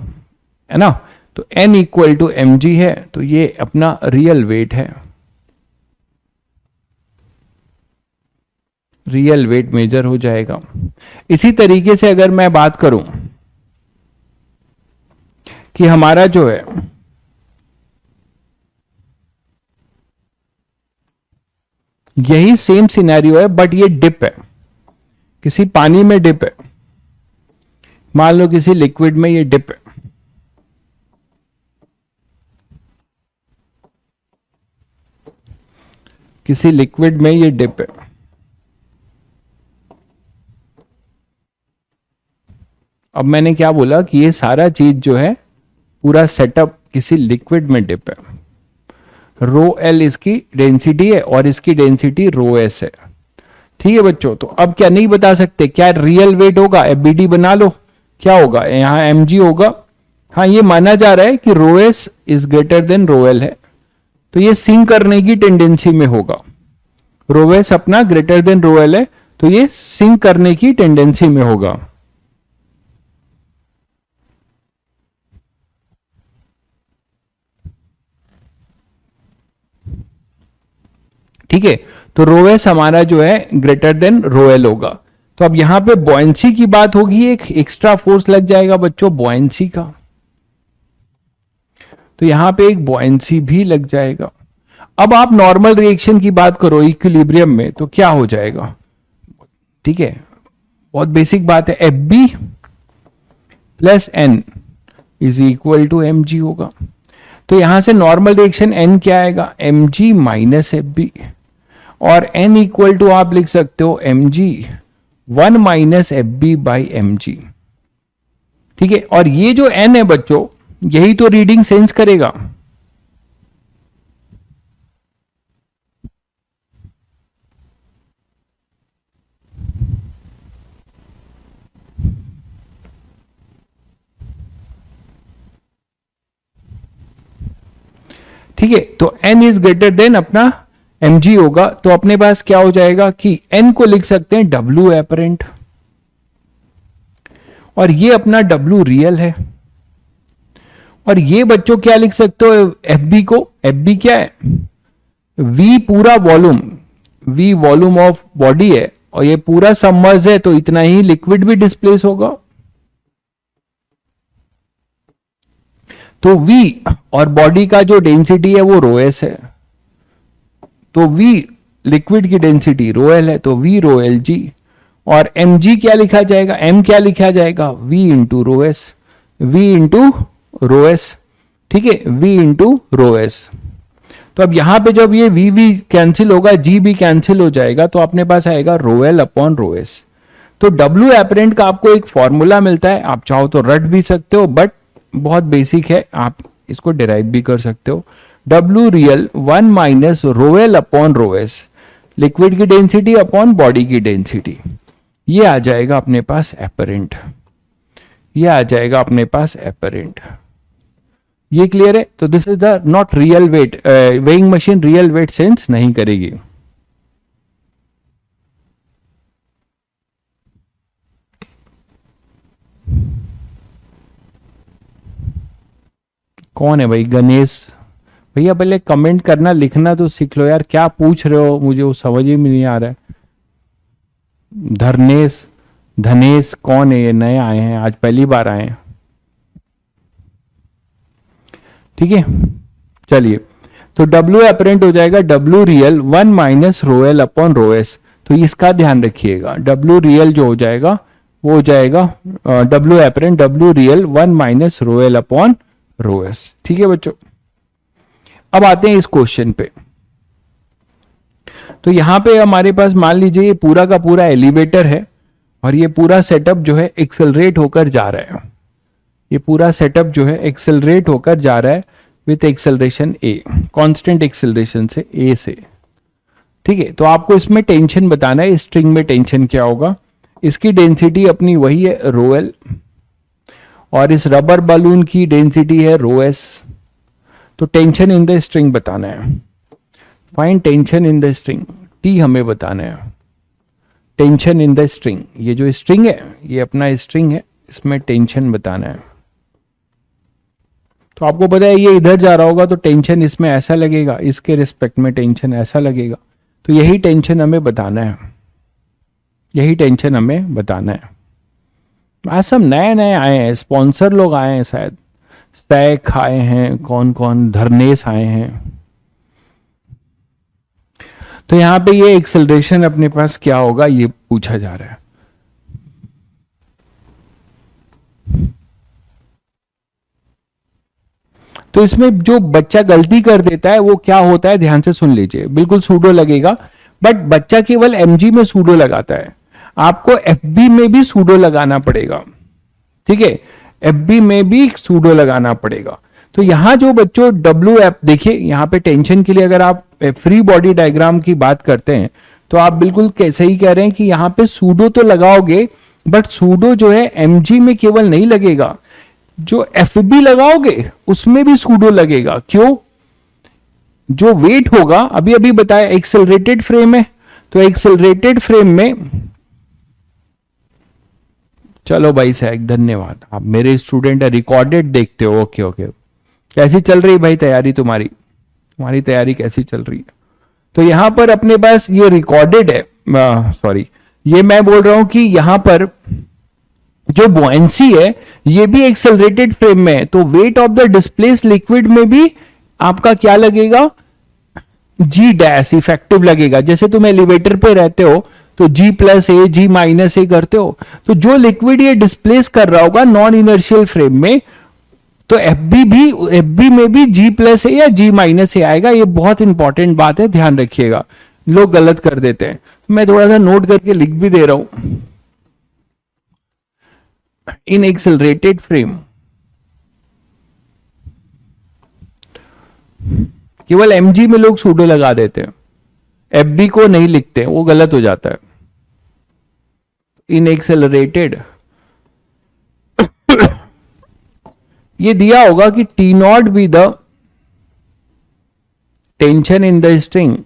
है ना। तो n इक्वल टू mg है, तो ये अपना रियल वेट है, रियल वेट मेजर हो जाएगा। इसी तरीके से अगर मैं बात करूं कि हमारा जो है यही सेम सिनेरियो है, बट ये डिप है, किसी पानी में डिप है, मान लो किसी लिक्विड में ये डिप है, किसी लिक्विड में ये डिप है। अब मैंने क्या बोला कि ये सारा चीज जो है पूरा सेटअप किसी लिक्विड में डिप है, रो एल इसकी डेंसिटी है और इसकी डेंसिटी रो एस है। ठीक है बच्चों, तो अब क्या नहीं बता सकते, क्या रियल वेट होगा, एफबीडी बना लो, क्या होगा यहाँ एमजी होगा। हाँ, ये माना जा रहा है कि rho S is greater than rho L है, तो ये सिंक करने की टेंडेंसी में होगा। रो एस अपना ग्रेटर देन रो एल है, तो ये सिंक करने की टेंडेंसी में होगा। ठीक है, तो रो एस हमारा जो है ग्रेटर देन रो एल होगा। तो अब यहां पे बॉयंसी की बात होगी, एक एक्स्ट्रा फोर्स लग जाएगा बच्चों बॉयंसी का, तो यहां पे एक बॉयंसी भी लग जाएगा। अब आप नॉर्मल रिएक्शन की बात करो इक्विलिब्रियम में, तो क्या हो जाएगा, ठीक है, बहुत बेसिक बात है, F B plus N is equal to M G होगा। तो यहां से नॉर्मल रिएक्शन एन क्या आएगा, M G minus F B, और एन इक्वल टू आप लिख सकते हो M G 1 minus F B by M G. ठीक है, और ये जो एन है बच्चों, यही तो रीडिंग सेंस करेगा। ठीक है, तो n इज ग्रेटर देन अपना mg होगा, तो अपने पास क्या हो जाएगा कि n को लिख सकते हैं w एपरेंट, और ये अपना w रियल है। और ये बच्चों क्या लिख सकते हो fb को, fb क्या है, v पूरा volume, v volume of body है, और ये पूरा सबमर्ज है, तो इतना ही लिक्विड भी डिस्प्लेस होगा। तो v और बॉडी का जो डेंसिटी है वो रो एस है, तो v लिक्विड की डेंसिटी रो एल है, तो v रो एल जी, और mg क्या लिखा जाएगा, m क्या लिखा जाएगा, v into rho S, v into rho s. ठीक है, v इंटू रो एस। तो अब यहां पे जब ये v भी कैंसिल होगा, g भी कैंसिल हो जाएगा, तो अपने पास आएगा रो एल अपॉन रो एस। तो w एपरेंट का आपको एक फॉर्मूला मिलता है, आप चाहो तो रट भी सकते हो, बट बहुत बेसिक है, आप इसको डिराइव भी कर सकते हो। W real 1 minus rho L upon rho S, liquid की डेंसिटी अपॉन बॉडी की डेंसिटी, ये आ जाएगा अपने पास एपरेंट, ये आ जाएगा अपने पास एपरेंट। ये क्लियर है? तो this is the not real weight, weighing machine real weight sense नहीं करेगी। कौन है भाई, गणेश भैया? पहले कमेंट करना लिखना तो सीख लो यार, क्या पूछ रहे हो मुझे वो समझ ही नहीं आ रहा है। धर्नेश, धनेश कौन है? ये नए आए हैं, आज पहली बार आए हैं। ठीक है, चलिए, तो W अपरेंट हो जाएगा W real 1 minus rho L upon rho S. तो इसका ध्यान रखिएगा, W रियल जो हो जाएगा वो हो जाएगा W apparent W real 1 minus rho L upon rho s. ठीक है बच्चों, अब आते हैं इस क्वेश्चन पे। तो यहां पे हमारे पास मान लीजिए ये पूरा का पूरा एलिवेटर है, और ये पूरा सेटअप जो है एक्सेलरेट होकर जा रहा है, ये पूरा सेटअप जो है एक्सेलरेट होकर जा रहा है with acceleration a, constant acceleration से a से। ठीक है, तो आपको इसमें टेंशन बताना है, स्ट्रिंग में टेंशन क्या होगा। इसकी डेंसिटी अपनी वही है रो एल, और इस रबर बलून की डेंसिटी है रो एस। तो टेंशन इन द स्ट्रिंग बताना है, find tension in the string, T हमें बताना है, टेंशन इन द स्ट्रिंग। ये जो स्ट्रिंग है ये अपना स्ट्रिंग है, इसमें टेंशन बताना है। तो आपको पता है ये इधर जा रहा होगा, तो टेंशन इसमें ऐसा लगेगा, इसके रिस्पेक्ट में टेंशन ऐसा लगेगा, तो यही टेंशन हमें बताना है, यही टेंशन हमें बताना है। आज सब नए नए आए हैं, स्पॉन्सर लोग आए हैं, शायद सैक आए हैं, कौन कौन, धर्नेश आए हैं। तो यहां पे ये एक्सेलरेशन अपने पास क्या होगा ये पूछा जा रहा है। तो इसमें जो बच्चा गलती कर देता है वो क्या होता है, ध्यान से सुन लीजिए, बिल्कुल सूडो लगेगा, बट बच्चा केवल एमजी में सूडो लगाता है, आपको एफबी में भी सूडो लगाना पड़ेगा। ठीक है, एफबी में भी सूडो लगाना पड़ेगा। तो यहां जो बच्चों डब्ल्यू एफ देखिए, यहां पे टेंशन के लिए अगर आप फ्री बॉडी डायग्राम की बात करते हैं तो आप बिल्कुल सही कह रहे हैं कि यहां पे सूडो तो लगाओगे, बट सूडो जो है एमजी में केवल नहीं लगेगा, जो एफ बी लगाओगे उसमें भी सूडो लगेगा। क्यों? जो वेट होगा, अभी अभी बताया एक्सेलरेटेड फ्रेम है, तो एक्सेलरेटेड फ्रेम में, चलो भाई साहब धन्यवाद, आप मेरे स्टूडेंट है, रिकॉर्डेड देखते हो, ओके ओके। कैसी चल रही भाई तैयारी तुम्हारी? तुम्हारी तैयारी कैसी चल रही है? तो यहां पर अपने पास ये रिकॉर्डेड है, सॉरी, ये मैं बोल रहा हूं कि यहां पर जो बुएंसी है ये भी एक्सेलरेटेड फ्रेम में है, तो wait of the displace liquid में भी आपका क्या लगेगा? जी डैश इफेक्टिव लगेगा। जैसे तुम एलिवेटर पे रहते हो तो जी प्लस ए जी माइनस ए करते हो, तो जो लिक्विड ये डिस्प्लेस कर रहा होगा नॉन इनर्शियल फ्रेम में, तो एफ बी में भी जी प्लस ए या जी माइनस ए आएगा। ये बहुत इंपॉर्टेंट बात है, ध्यान रखिएगा, लोग गलत कर देते हैं। मैं थोड़ा सा नोट करके लिख भी दे रहा हूं। इन एक्सेलरेटेड फ्रेम केवल एमजी में लोग सूडो लगा देते हैं, एफबी को नहीं लिखते, वो गलत हो जाता है। इन एक्सेलरेटेड ये दिया होगा कि T not be the tension in the string,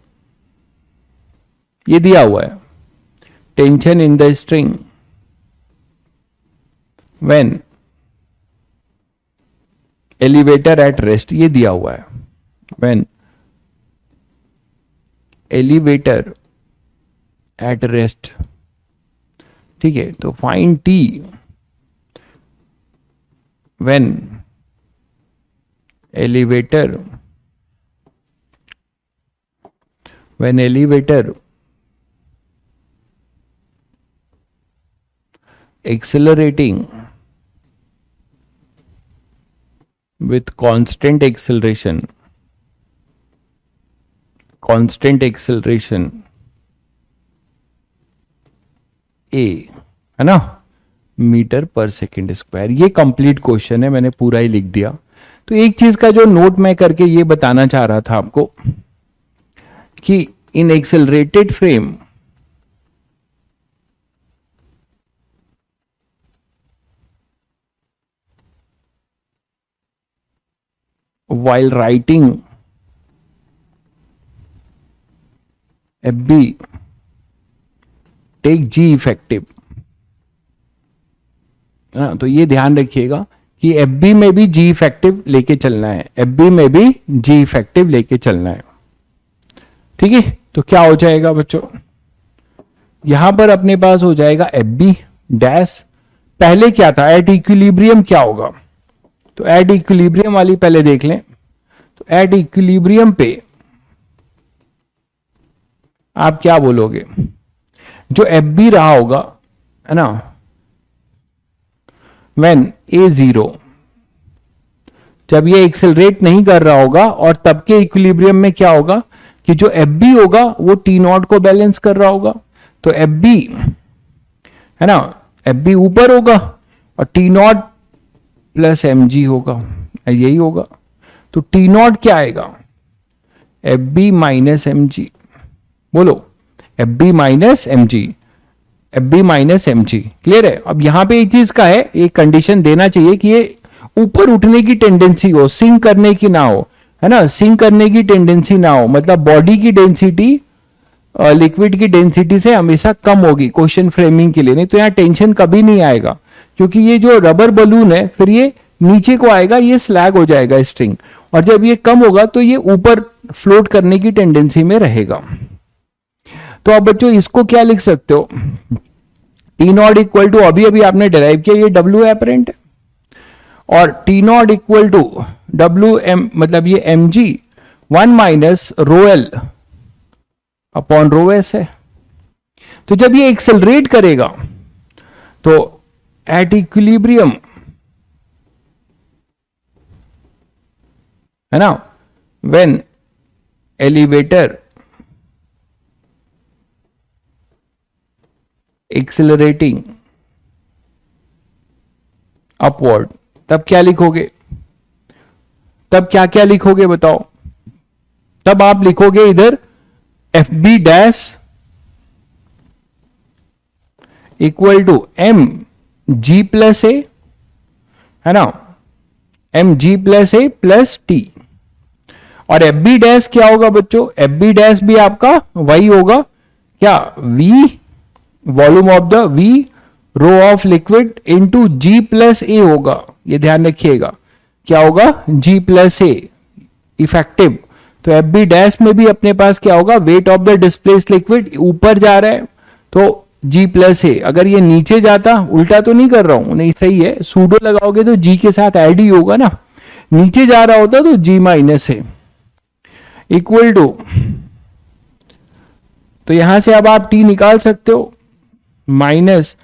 ये दिया हुआ है, tension in the string when elevator at rest, ये दिया हुआ है, व्हेन एलिवेटर एट रेस्ट। ठीक है, तो find T when elevator accelerating with constant acceleration a, है ना, मीटर पर सेकेंड स्क्वायर। ये कंप्लीट क्वेश्चन है, मैंने पूरा ही लिख दिया। तो एक चीज का जो नोट मैं करके ये बताना चाह रहा था आपको कि in accelerated frame while writing FB take G effective, तो ये ध्यान रखिएगा कि FB में भी G इफेक्टिव लेके चलना है, FB में भी G इफेक्टिव लेके चलना है। ठीक है, तो क्या हो जाएगा बच्चों, यहां पर अपने पास हो जाएगा FB डैश, पहले क्या था एट इक्विलिब्रियम क्या होगा, तो एट इक्विलिब्रियम वाली पहले देख लें। तो एट इक्विलिब्रियम पे आप क्या बोलोगे, जो एफ बी रहा होगा, है ना, व्हेन ए जीरो, जब ये एक्सेलरेट नहीं कर रहा होगा, और तब के इक्विलिब्रियम में क्या होगा कि जो एफ बी होगा वो टी नॉट को बैलेंस कर रहा होगा, तो एफ बी, है ना, एफ बी ऊपर होगा और T naught plus M G होगा, यही होगा। तो टी नॉट क्या आएगा, F B minus M G, बोलो F B minus M G, F B minus M G, clear है। अब यहां पे एक चीज का है, एक कंडीशन देना चाहिए कि ये ऊपर उठने की टेंडेंसी हो, सिंक करने की ना हो, है ना, सिंक करने की टेंडेंसी ना हो, मतलब बॉडी की डेंसिटी लिक्विड की डेंसिटी से हमेशा कम होगी क्वेश्चन फ्रेमिंग के लिए, नहीं तो यहां टेंशन कभी नहीं आएगा, क्योंकि ये जो रबर बलून है फिर ये नीचे को आएगा, ये स्लैग हो जाएगा स्ट्रिंग, और जब ये कम होगा तो ये ऊपर फ्लोट करने की टेंडेंसी में रहेगा। तो अब बच्चों इसको क्या लिख सकते हो, टी नॉट इक्वल टू, अभी अभी आपने डिराइव किया, ये डब्ल्यू एपरेंट है, और T naught equal to W M, मतलब ये M G 1 minus rho L upon rho S है। तो जब ये एक्सेलरेट करेगा तो एट इक्विलिब्रियम, है ना, व्हेन एलिवेटर एक्सेलरेटिंग अपवर्ड, तब क्या लिखोगे, तब क्या क्या लिखोगे बताओ? तब आप लिखोगे इधर F B dash equal to M G plus A, है ना, M G plus A plus T. और एफ बी डैश क्या होगा बच्चों? एफ बी डैश भी आपका वही होगा क्या? V volume of the V rho of liquid into g plus a होगा। ये ध्यान रखिएगा, क्या होगा? G plus a effective. तो एफ बी डैश में भी अपने पास क्या होगा? Weight of the displace liquid ऊपर जा रहा है तो जी प्लस ए। अगर ये नीचे जाता, उल्टा तो नहीं कर रहा हूं, नहीं सही है, सूडो लगाओगे तो जी के साथ ऐड ही होगा ना, नीचे जा रहा होता तो जी माइनस ए इक्वल टू, तो यहां से अब आप टी निकाल सकते हो, माइनस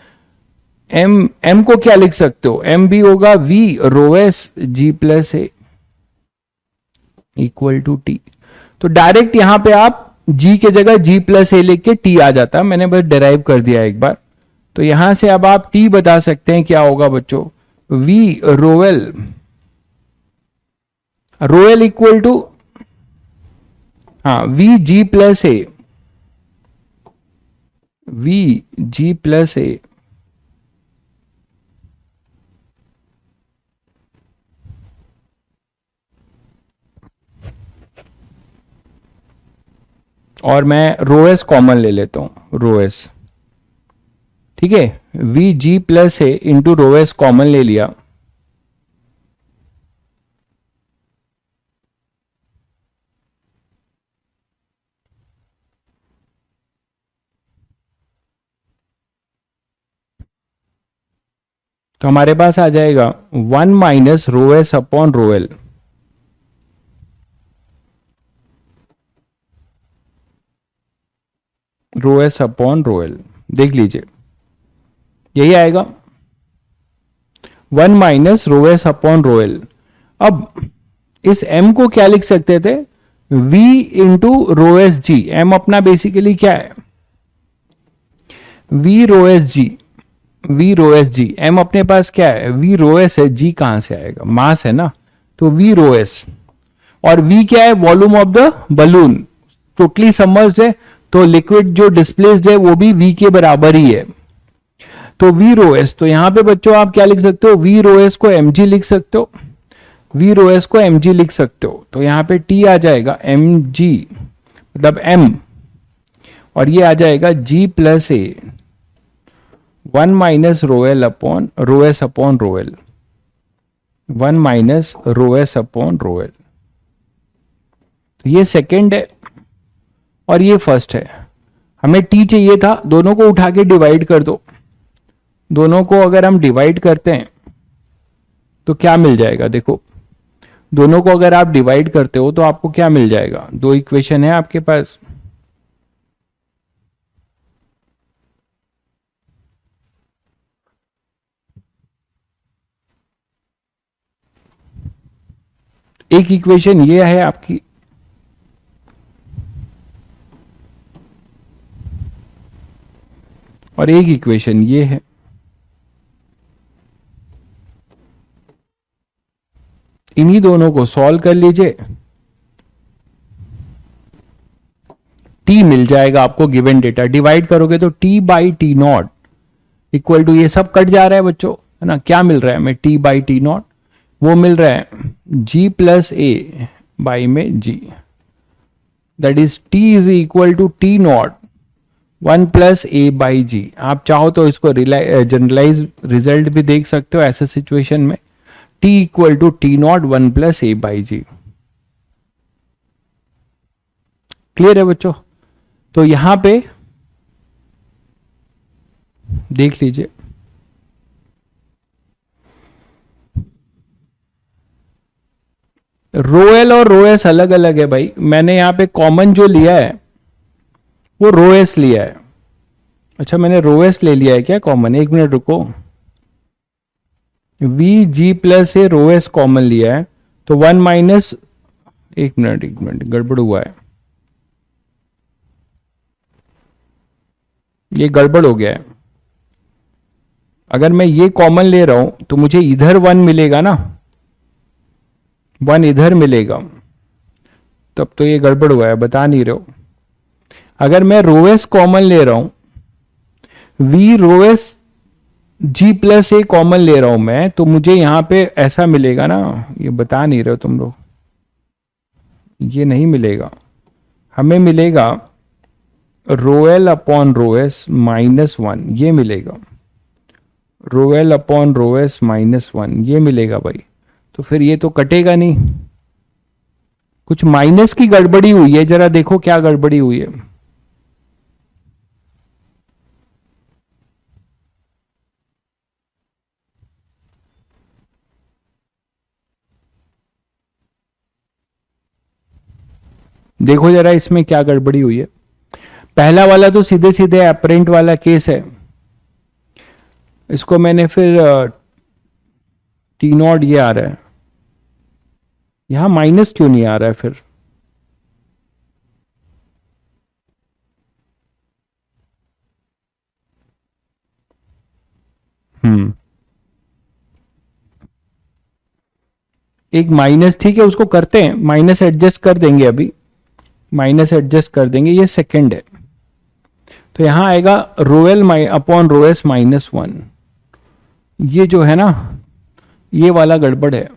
एम, एम को क्या लिख सकते हो? एम भी होगा V rho S G plus A equal to T. तो डायरेक्ट यहां पे आप जी के जगह जी प्लस ए लिख के टी आ जाता, मैंने बस डिराइव कर दिया एक बार। तो यहां से अब आप टी बता सकते हैं क्या होगा बच्चों? We Roel, Roel equal to, हाँ, we g plus A, we g plus ए और मैं रो एस कॉमन ले लेता हूं, रो एस, ठीक है, V g plus a into rho s common ले लिया। तो हमारे पास आ जाएगा 1 minus rho S upon rho L, rho S upon rho l, देख लीजिए यही आएगा 1 minus rho S upon rho l. अब इस m को क्या लिख सकते थे? v into rho S g. M अपना बेसिकली क्या है? v rho S g, v rho S g. m अपने पास क्या है? v रो एस है, g कहां से आएगा? मास है ना, तो v रो एस। और v क्या है? Volume of the balloon, totally समझ है, तो लिक्विड जो डिस्प्लेस्ड है वो भी v के बराबर ही है। तो v रो एस, तो यहां पे बच्चों आप क्या लिख सकते हो? v रो एस को mg लिख सकते हो, v रो एस को mg लिख सकते हो। तो यहां पे t आ जाएगा mg मतलब m, और ये आ जाएगा g प्लस ए 1 minus rho L upon rho S upon rho L, 1 minus rho S upon rho L. तो ये सेकेंड है और ये फर्स्ट है। हमें टी चाहिए था, दोनों को उठा के डिवाइड कर दो। दोनों को अगर हम डिवाइड करते हैं तो क्या मिल जाएगा? देखो, दोनों को अगर आप डिवाइड करते हो तो आपको क्या मिल जाएगा? दो इक्वेशन है आपके पास, एक इक्वेशन ये है आपकी, और एक इक्वेशन ये है। इन्हीं दोनों को सॉल्व कर लीजिए, टी मिल जाएगा आपको गिवन डेटा। डिवाइड करोगे तो T by T naught equal to, ये सब कट जा रहा है बच्चों, है ना, क्या मिल रहा है हमें? टी बाई टी नॉट, वो मिल रहा है जी प्लस ए बाई में g, that is t is equal to T naught 1 plus A by g. आप चाहो तो इसको जनरलाइज रिजल्ट भी देख सकते हो ऐसे सिचुएशन में, T equal to T naught 1 plus A by G. Clear है बच्चों? तो यहां पे देख लीजिए, रो एल और रो एस अलग अलग है भाई। मैंने यहां पे कॉमन जो लिया है वो रो एस लिया है। अच्छा, मैंने रो एस ले लिया है क्या कॉमन? एक मिनट रुको, we g plus A row s common लिया है, तो 1 माइनस, एक मिनट गड़बड़ हुआ है, ये गड़बड़ हो गया है। अगर मैं ये कॉमन ले रहा हूं तो मुझे इधर 1 मिलेगा ना, 1 इधर मिलेगा, तब तो ये गड़बड़ हुआ है, बता नहीं रहे हो। अगर मैं रोएस कॉमन ले रहा हूं, V rho s g plus a common ले रहा हूं मैं, तो मुझे यहां पे ऐसा मिलेगा ना, ये बता नहीं रहे हो तुम लोग, ये नहीं मिलेगा। हमें मिलेगा रोएल अपॉन रोएस -1, ये मिलेगा। रोएल अपॉन रोएस -1 ये मिलेगा भाई। तो फिर ये तो कटेगा नहीं, कुछ माइनस की गड़बड़ी हुई है, जरा देखो क्या गड़बड़ी हुई है। देखो जरा इसमें क्या गड़बड़ी हुई है। पहला वाला तो सीधे सीधे अपरेंट वाला केस है, इसको मैंने फिर टी नॉट ये आ रहा है, यहां माइनस क्यों नहीं आ रहा है फिर? एक माइनस, ठीक है उसको करते हैं, माइनस एडजस्ट कर देंगे, अभी माइनस एडजस्ट कर देंगे, ये सेकंड है। तो यहां आएगा रोएल अपॉन रोएस -1, ये जो है ना ये वाला गड़बड़ है।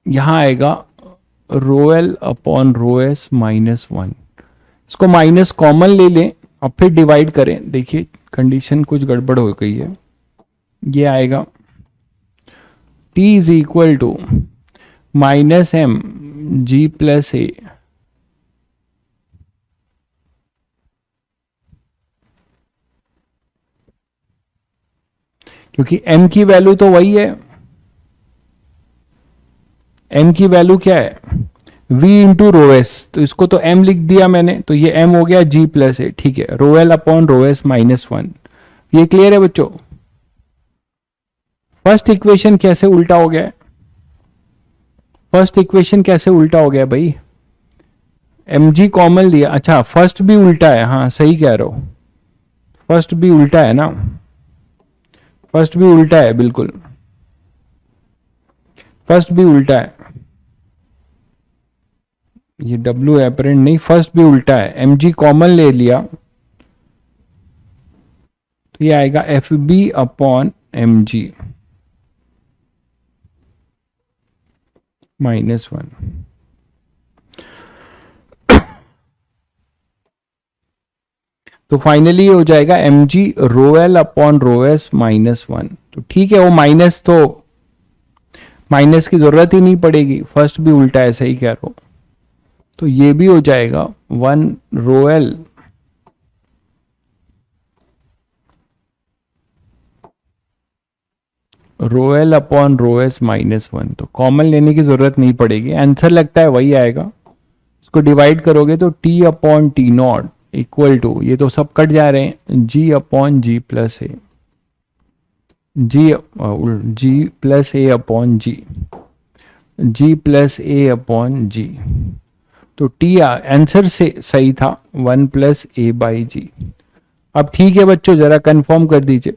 यहां आएगा रोएल अपॉन रोएस -1, इसको माइनस कॉमन ले लें और फिर डिवाइड करें, देखिए कंडीशन कुछ गड़बड़ हो गई है। ये आएगा t is equal to -m g plus a, क्योंकि m की वैल्यू तो वही है, m की वैल्यू क्या है v इंटू रोएस, तो इसको तो m लिख दिया मैंने, तो ये m हो गया g प्लस ए, ठीक है। रोएल अपॉन रोएस -1, ये क्लियर है बच्चों? फर्स्ट इक्वेशन कैसे उल्टा हो गया? फर्स्ट इक्वेशन कैसे उल्टा हो गया भाई? mg कॉमन लिया, अच्छा फर्स्ट भी उल्टा है, हाँ सही कह रहे हो, फर्स्ट भी उल्टा है ना, फर्स्ट भी उल्टा है, बिल्कुल फर्स्ट भी उल्टा है, ये W एपरेंट नहीं, फर्स्ट भी उल्टा है। mg कॉमन ले लिया तो ये आएगा FB अपॉन mg -1। तो फाइनली हो जाएगा mg रोएल अपॉन रोएस -1। तो ठीक है, वो माइनस तो माइनस की जरूरत ही नहीं पड़ेगी, फर्स्ट भी उल्टा है, सही कह रहे हो। तो ये भी हो जाएगा 1 रोएल रोएल अपॉन रोएस -1, तो कॉमन लेने की जरूरत नहीं पड़ेगी, आंसर लगता है वही आएगा। इसको डिवाइड करोगे तो t upon T naught equal to, ये तो सब कट जा रहे हैं, g upon G plus A, G plus A upon G plus A upon G. तो टी आंसर से सही था 1 प्लस ए बाई जी। अब ठीक है बच्चों, जरा कंफर्म कर दीजिए,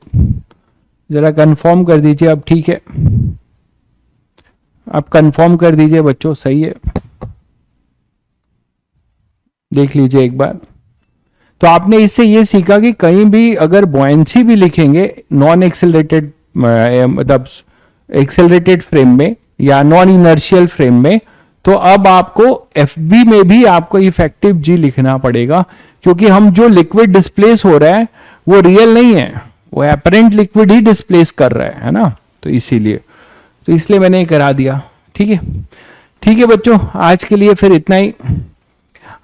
जरा कंफर्म कर दीजिए, अब ठीक है, अब कंफर्म कर दीजिए बच्चों, सही है, देख लीजिए एक बार। तो आपने इससे ये सीखा कि कहीं भी अगर बॉयंसी भी लिखेंगे नॉन एक्सेलरेटेड, मतलब एक्सेलरेटेड फ्रेम में या नॉन इनर्शियल फ्रेम में, तो अब आपको एफबी में भी आपको इफेक्टिव जी लिखना पड़ेगा, क्योंकि हम जो लिक्विड डिस्प्लेस हो रहा है वो रियल नहीं है, वो एपरेंट लिक्विड ही डिस्प्लेस कर रहा है ना, तो इसलिए मैंने करा दिया। ठीक है, ठीक है बच्चों, आज के लिए फिर इतना ही,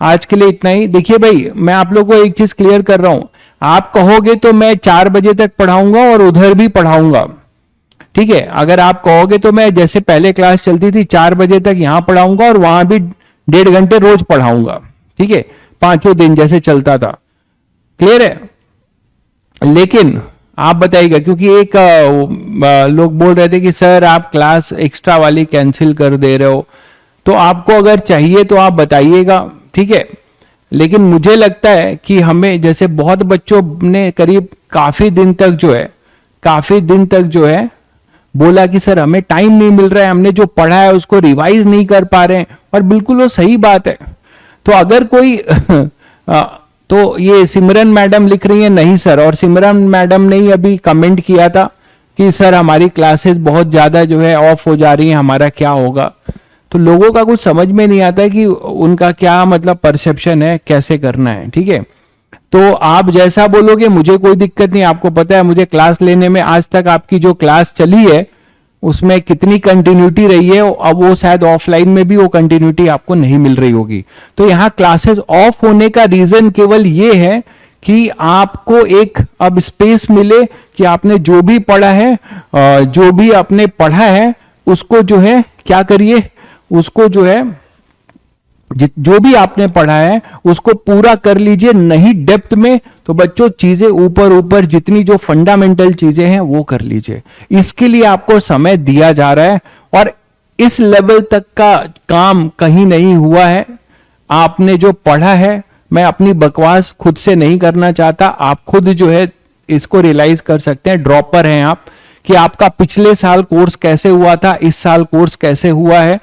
आज के लिए इतना ही। देखिए भाई, मैं आप लोगों को एक चीज क्लियर कर रहा हूं, आप कहोगे तो मैं 4 बजे तक पढ़ाऊंगा और उधर भी पढ़ाऊंगा, ठीक है। अगर आप कहोगे तो मैं, जैसे पहले क्लास चलती थी 4 बजे तक यहां पढ़ाऊंगा और वहां भी 1.5 घंटे रोज पढ़ाऊंगा, ठीक है, 5 दिन जैसे चलता था, क्लियर है। लेकिन आप बताइएगा, क्योंकि एक लोग बोल रहे थे कि सर आप क्लास एक्स्ट्रा वाली कैंसिल कर दे रहे हो, तो आपको अगर चाहिए तो आप बताइएगा, ठीक है। लेकिन मुझे लगता है कि हमें, जैसे बहुत बच्चों ने करीब काफी दिन तक जो है बोला कि सर हमें टाइम नहीं मिल रहा है, हमने जो पढ़ा है उसको रिवाइज नहीं कर पा रहे हैं, और बिल्कुल वो सही बात है। तो अगर कोई तो ये सिमरन मैडम लिख रही है नहीं सर, और सिमरन मैडम ने ही अभी कमेंट किया था कि सर हमारी क्लासेस बहुत ज्यादा जो है ऑफ हो जा रही हैं, हमारा क्या होगा। तो लोगों का कुछ समझ में नहीं आता है कि उनका क्या मतलब परसेप्शन है, कैसे करना है। ठीक है, तो आप जैसा बोलोगे मुझे कोई दिक्कत नहीं। आपको पता है मुझे क्लास लेने में आज तक आपकी जो क्लास चली है उसमें कितनी कंटिन्यूटी रही है, अब वो शायद ऑफलाइन में भी वो कंटिन्यूटी आपको नहीं मिल रही होगी। तो यहाँ क्लासेस ऑफ होने का रीजन केवल ये है कि आपको एक अब स्पेस मिले कि आपने जो भी पढ़ा है, जो भी आपने पढ़ा है उसको जो है क्या करिए, उसको जो है जो भी आपने पढ़ा है उसको पूरा कर लीजिए, नहीं डेप्थ में तो बच्चों चीजें ऊपर ऊपर जितनी जो फंडामेंटल चीजें हैं वो कर लीजिए। इसके लिए आपको समय दिया जा रहा है, और इस लेवल तक का काम कहीं नहीं हुआ है। आपने जो पढ़ा है, मैं अपनी बकवास खुद से नहीं करना चाहता, आप खुद जो है इसको रियलाइज कर सकते हैं, ड्रॉपर हैं आप, कि आपका पिछले साल कोर्स कैसे हुआ था, इस साल कोर्स कैसे हुआ है।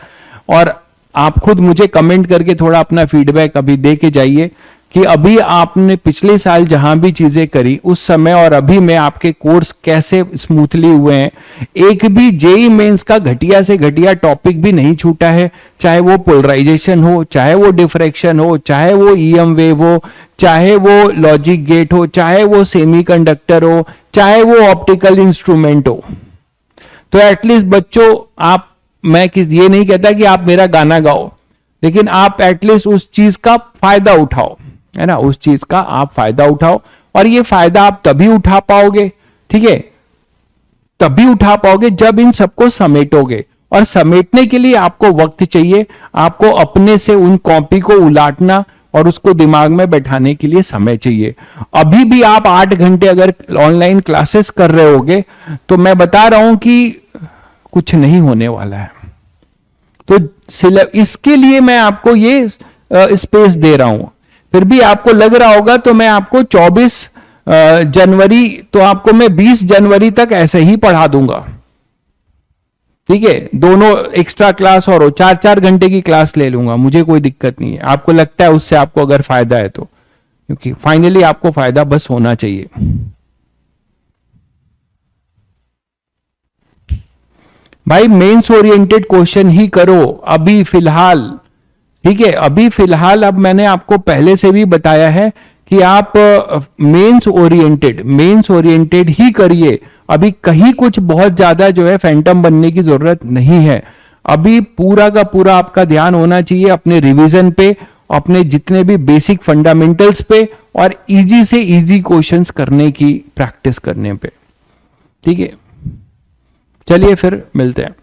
और आप खुद मुझे कमेंट करके थोड़ा अपना फीडबैक अभी दे के जाइए कि अभी आपने पिछले साल जहां भी चीजें करी उस समय और अभी में आपके कोर्स कैसे स्मूथली हुए हैं। एक भी जेई मेंस का घटिया से घटिया टॉपिक भी नहीं छूटा है, चाहे वो पोलराइजेशन हो, चाहे वो डिफ्रैक्शन हो, चाहे वो ईएम वेव हो, चाहे वो लॉजिक गेट हो, चाहे वो सेमीकंडक्टर हो, चाहे वो ऑप्टिकल इंस्ट्रूमेंट हो। तो एटलीस्ट बच्चों आप, मैं ये नहीं कहता कि आप मेरा गाना गाओ, लेकिन आप एटलीस्ट उस चीज का फायदा उठाओ, है ना, उस चीज का आप फायदा उठाओ। और ये फायदा आप तभी उठा पाओगे, ठीक है, तभी उठा पाओगे जब इन सबको समेटोगे। और समेटने के लिए आपको वक्त चाहिए, आपको अपने से उन कॉपी को उलाटना और उसको दिमाग में बैठाने के लिए समय चाहिए। अभी भी आप 8 घंटे अगर ऑनलाइन क्लासेस कर रहे होगे तो मैं बता रहा हूं कि कुछ नहीं होने वाला है। तो इसके लिए मैं आपको ये स्पेस दे रहा हूं। फिर भी आपको लग रहा होगा तो मैं आपको 24 जनवरी, तो आपको मैं 20 जनवरी तक ऐसे ही पढ़ा दूंगा, ठीक है, दोनों एक्स्ट्रा क्लास और 4-4 घंटे की क्लास ले लूंगा, मुझे कोई दिक्कत नहीं है। आपको लगता है उससे आपको अगर फायदा है तो, क्योंकि फाइनली आपको फायदा बस होना चाहिए। भाई मेंस ओरिएंटेड क्वेश्चन ही करो अभी फिलहाल, ठीक है, अभी फिलहाल। अब मैंने आपको पहले से भी बताया है कि आप मेंस ओरिएंटेड ही करिए। अभी कहीं कुछ बहुत ज्यादा जो है फैंटम बनने की जरूरत नहीं है। अभी पूरा का पूरा आपका ध्यान होना चाहिए अपने रिवीजन पे, अपने जितने भी बेसिक फंडामेंटल्स पे, और इजी से इजी क्वेश्चंस करने की प्रैक्टिस करने पे, ठीक है। चलिए फिर मिलते हैं।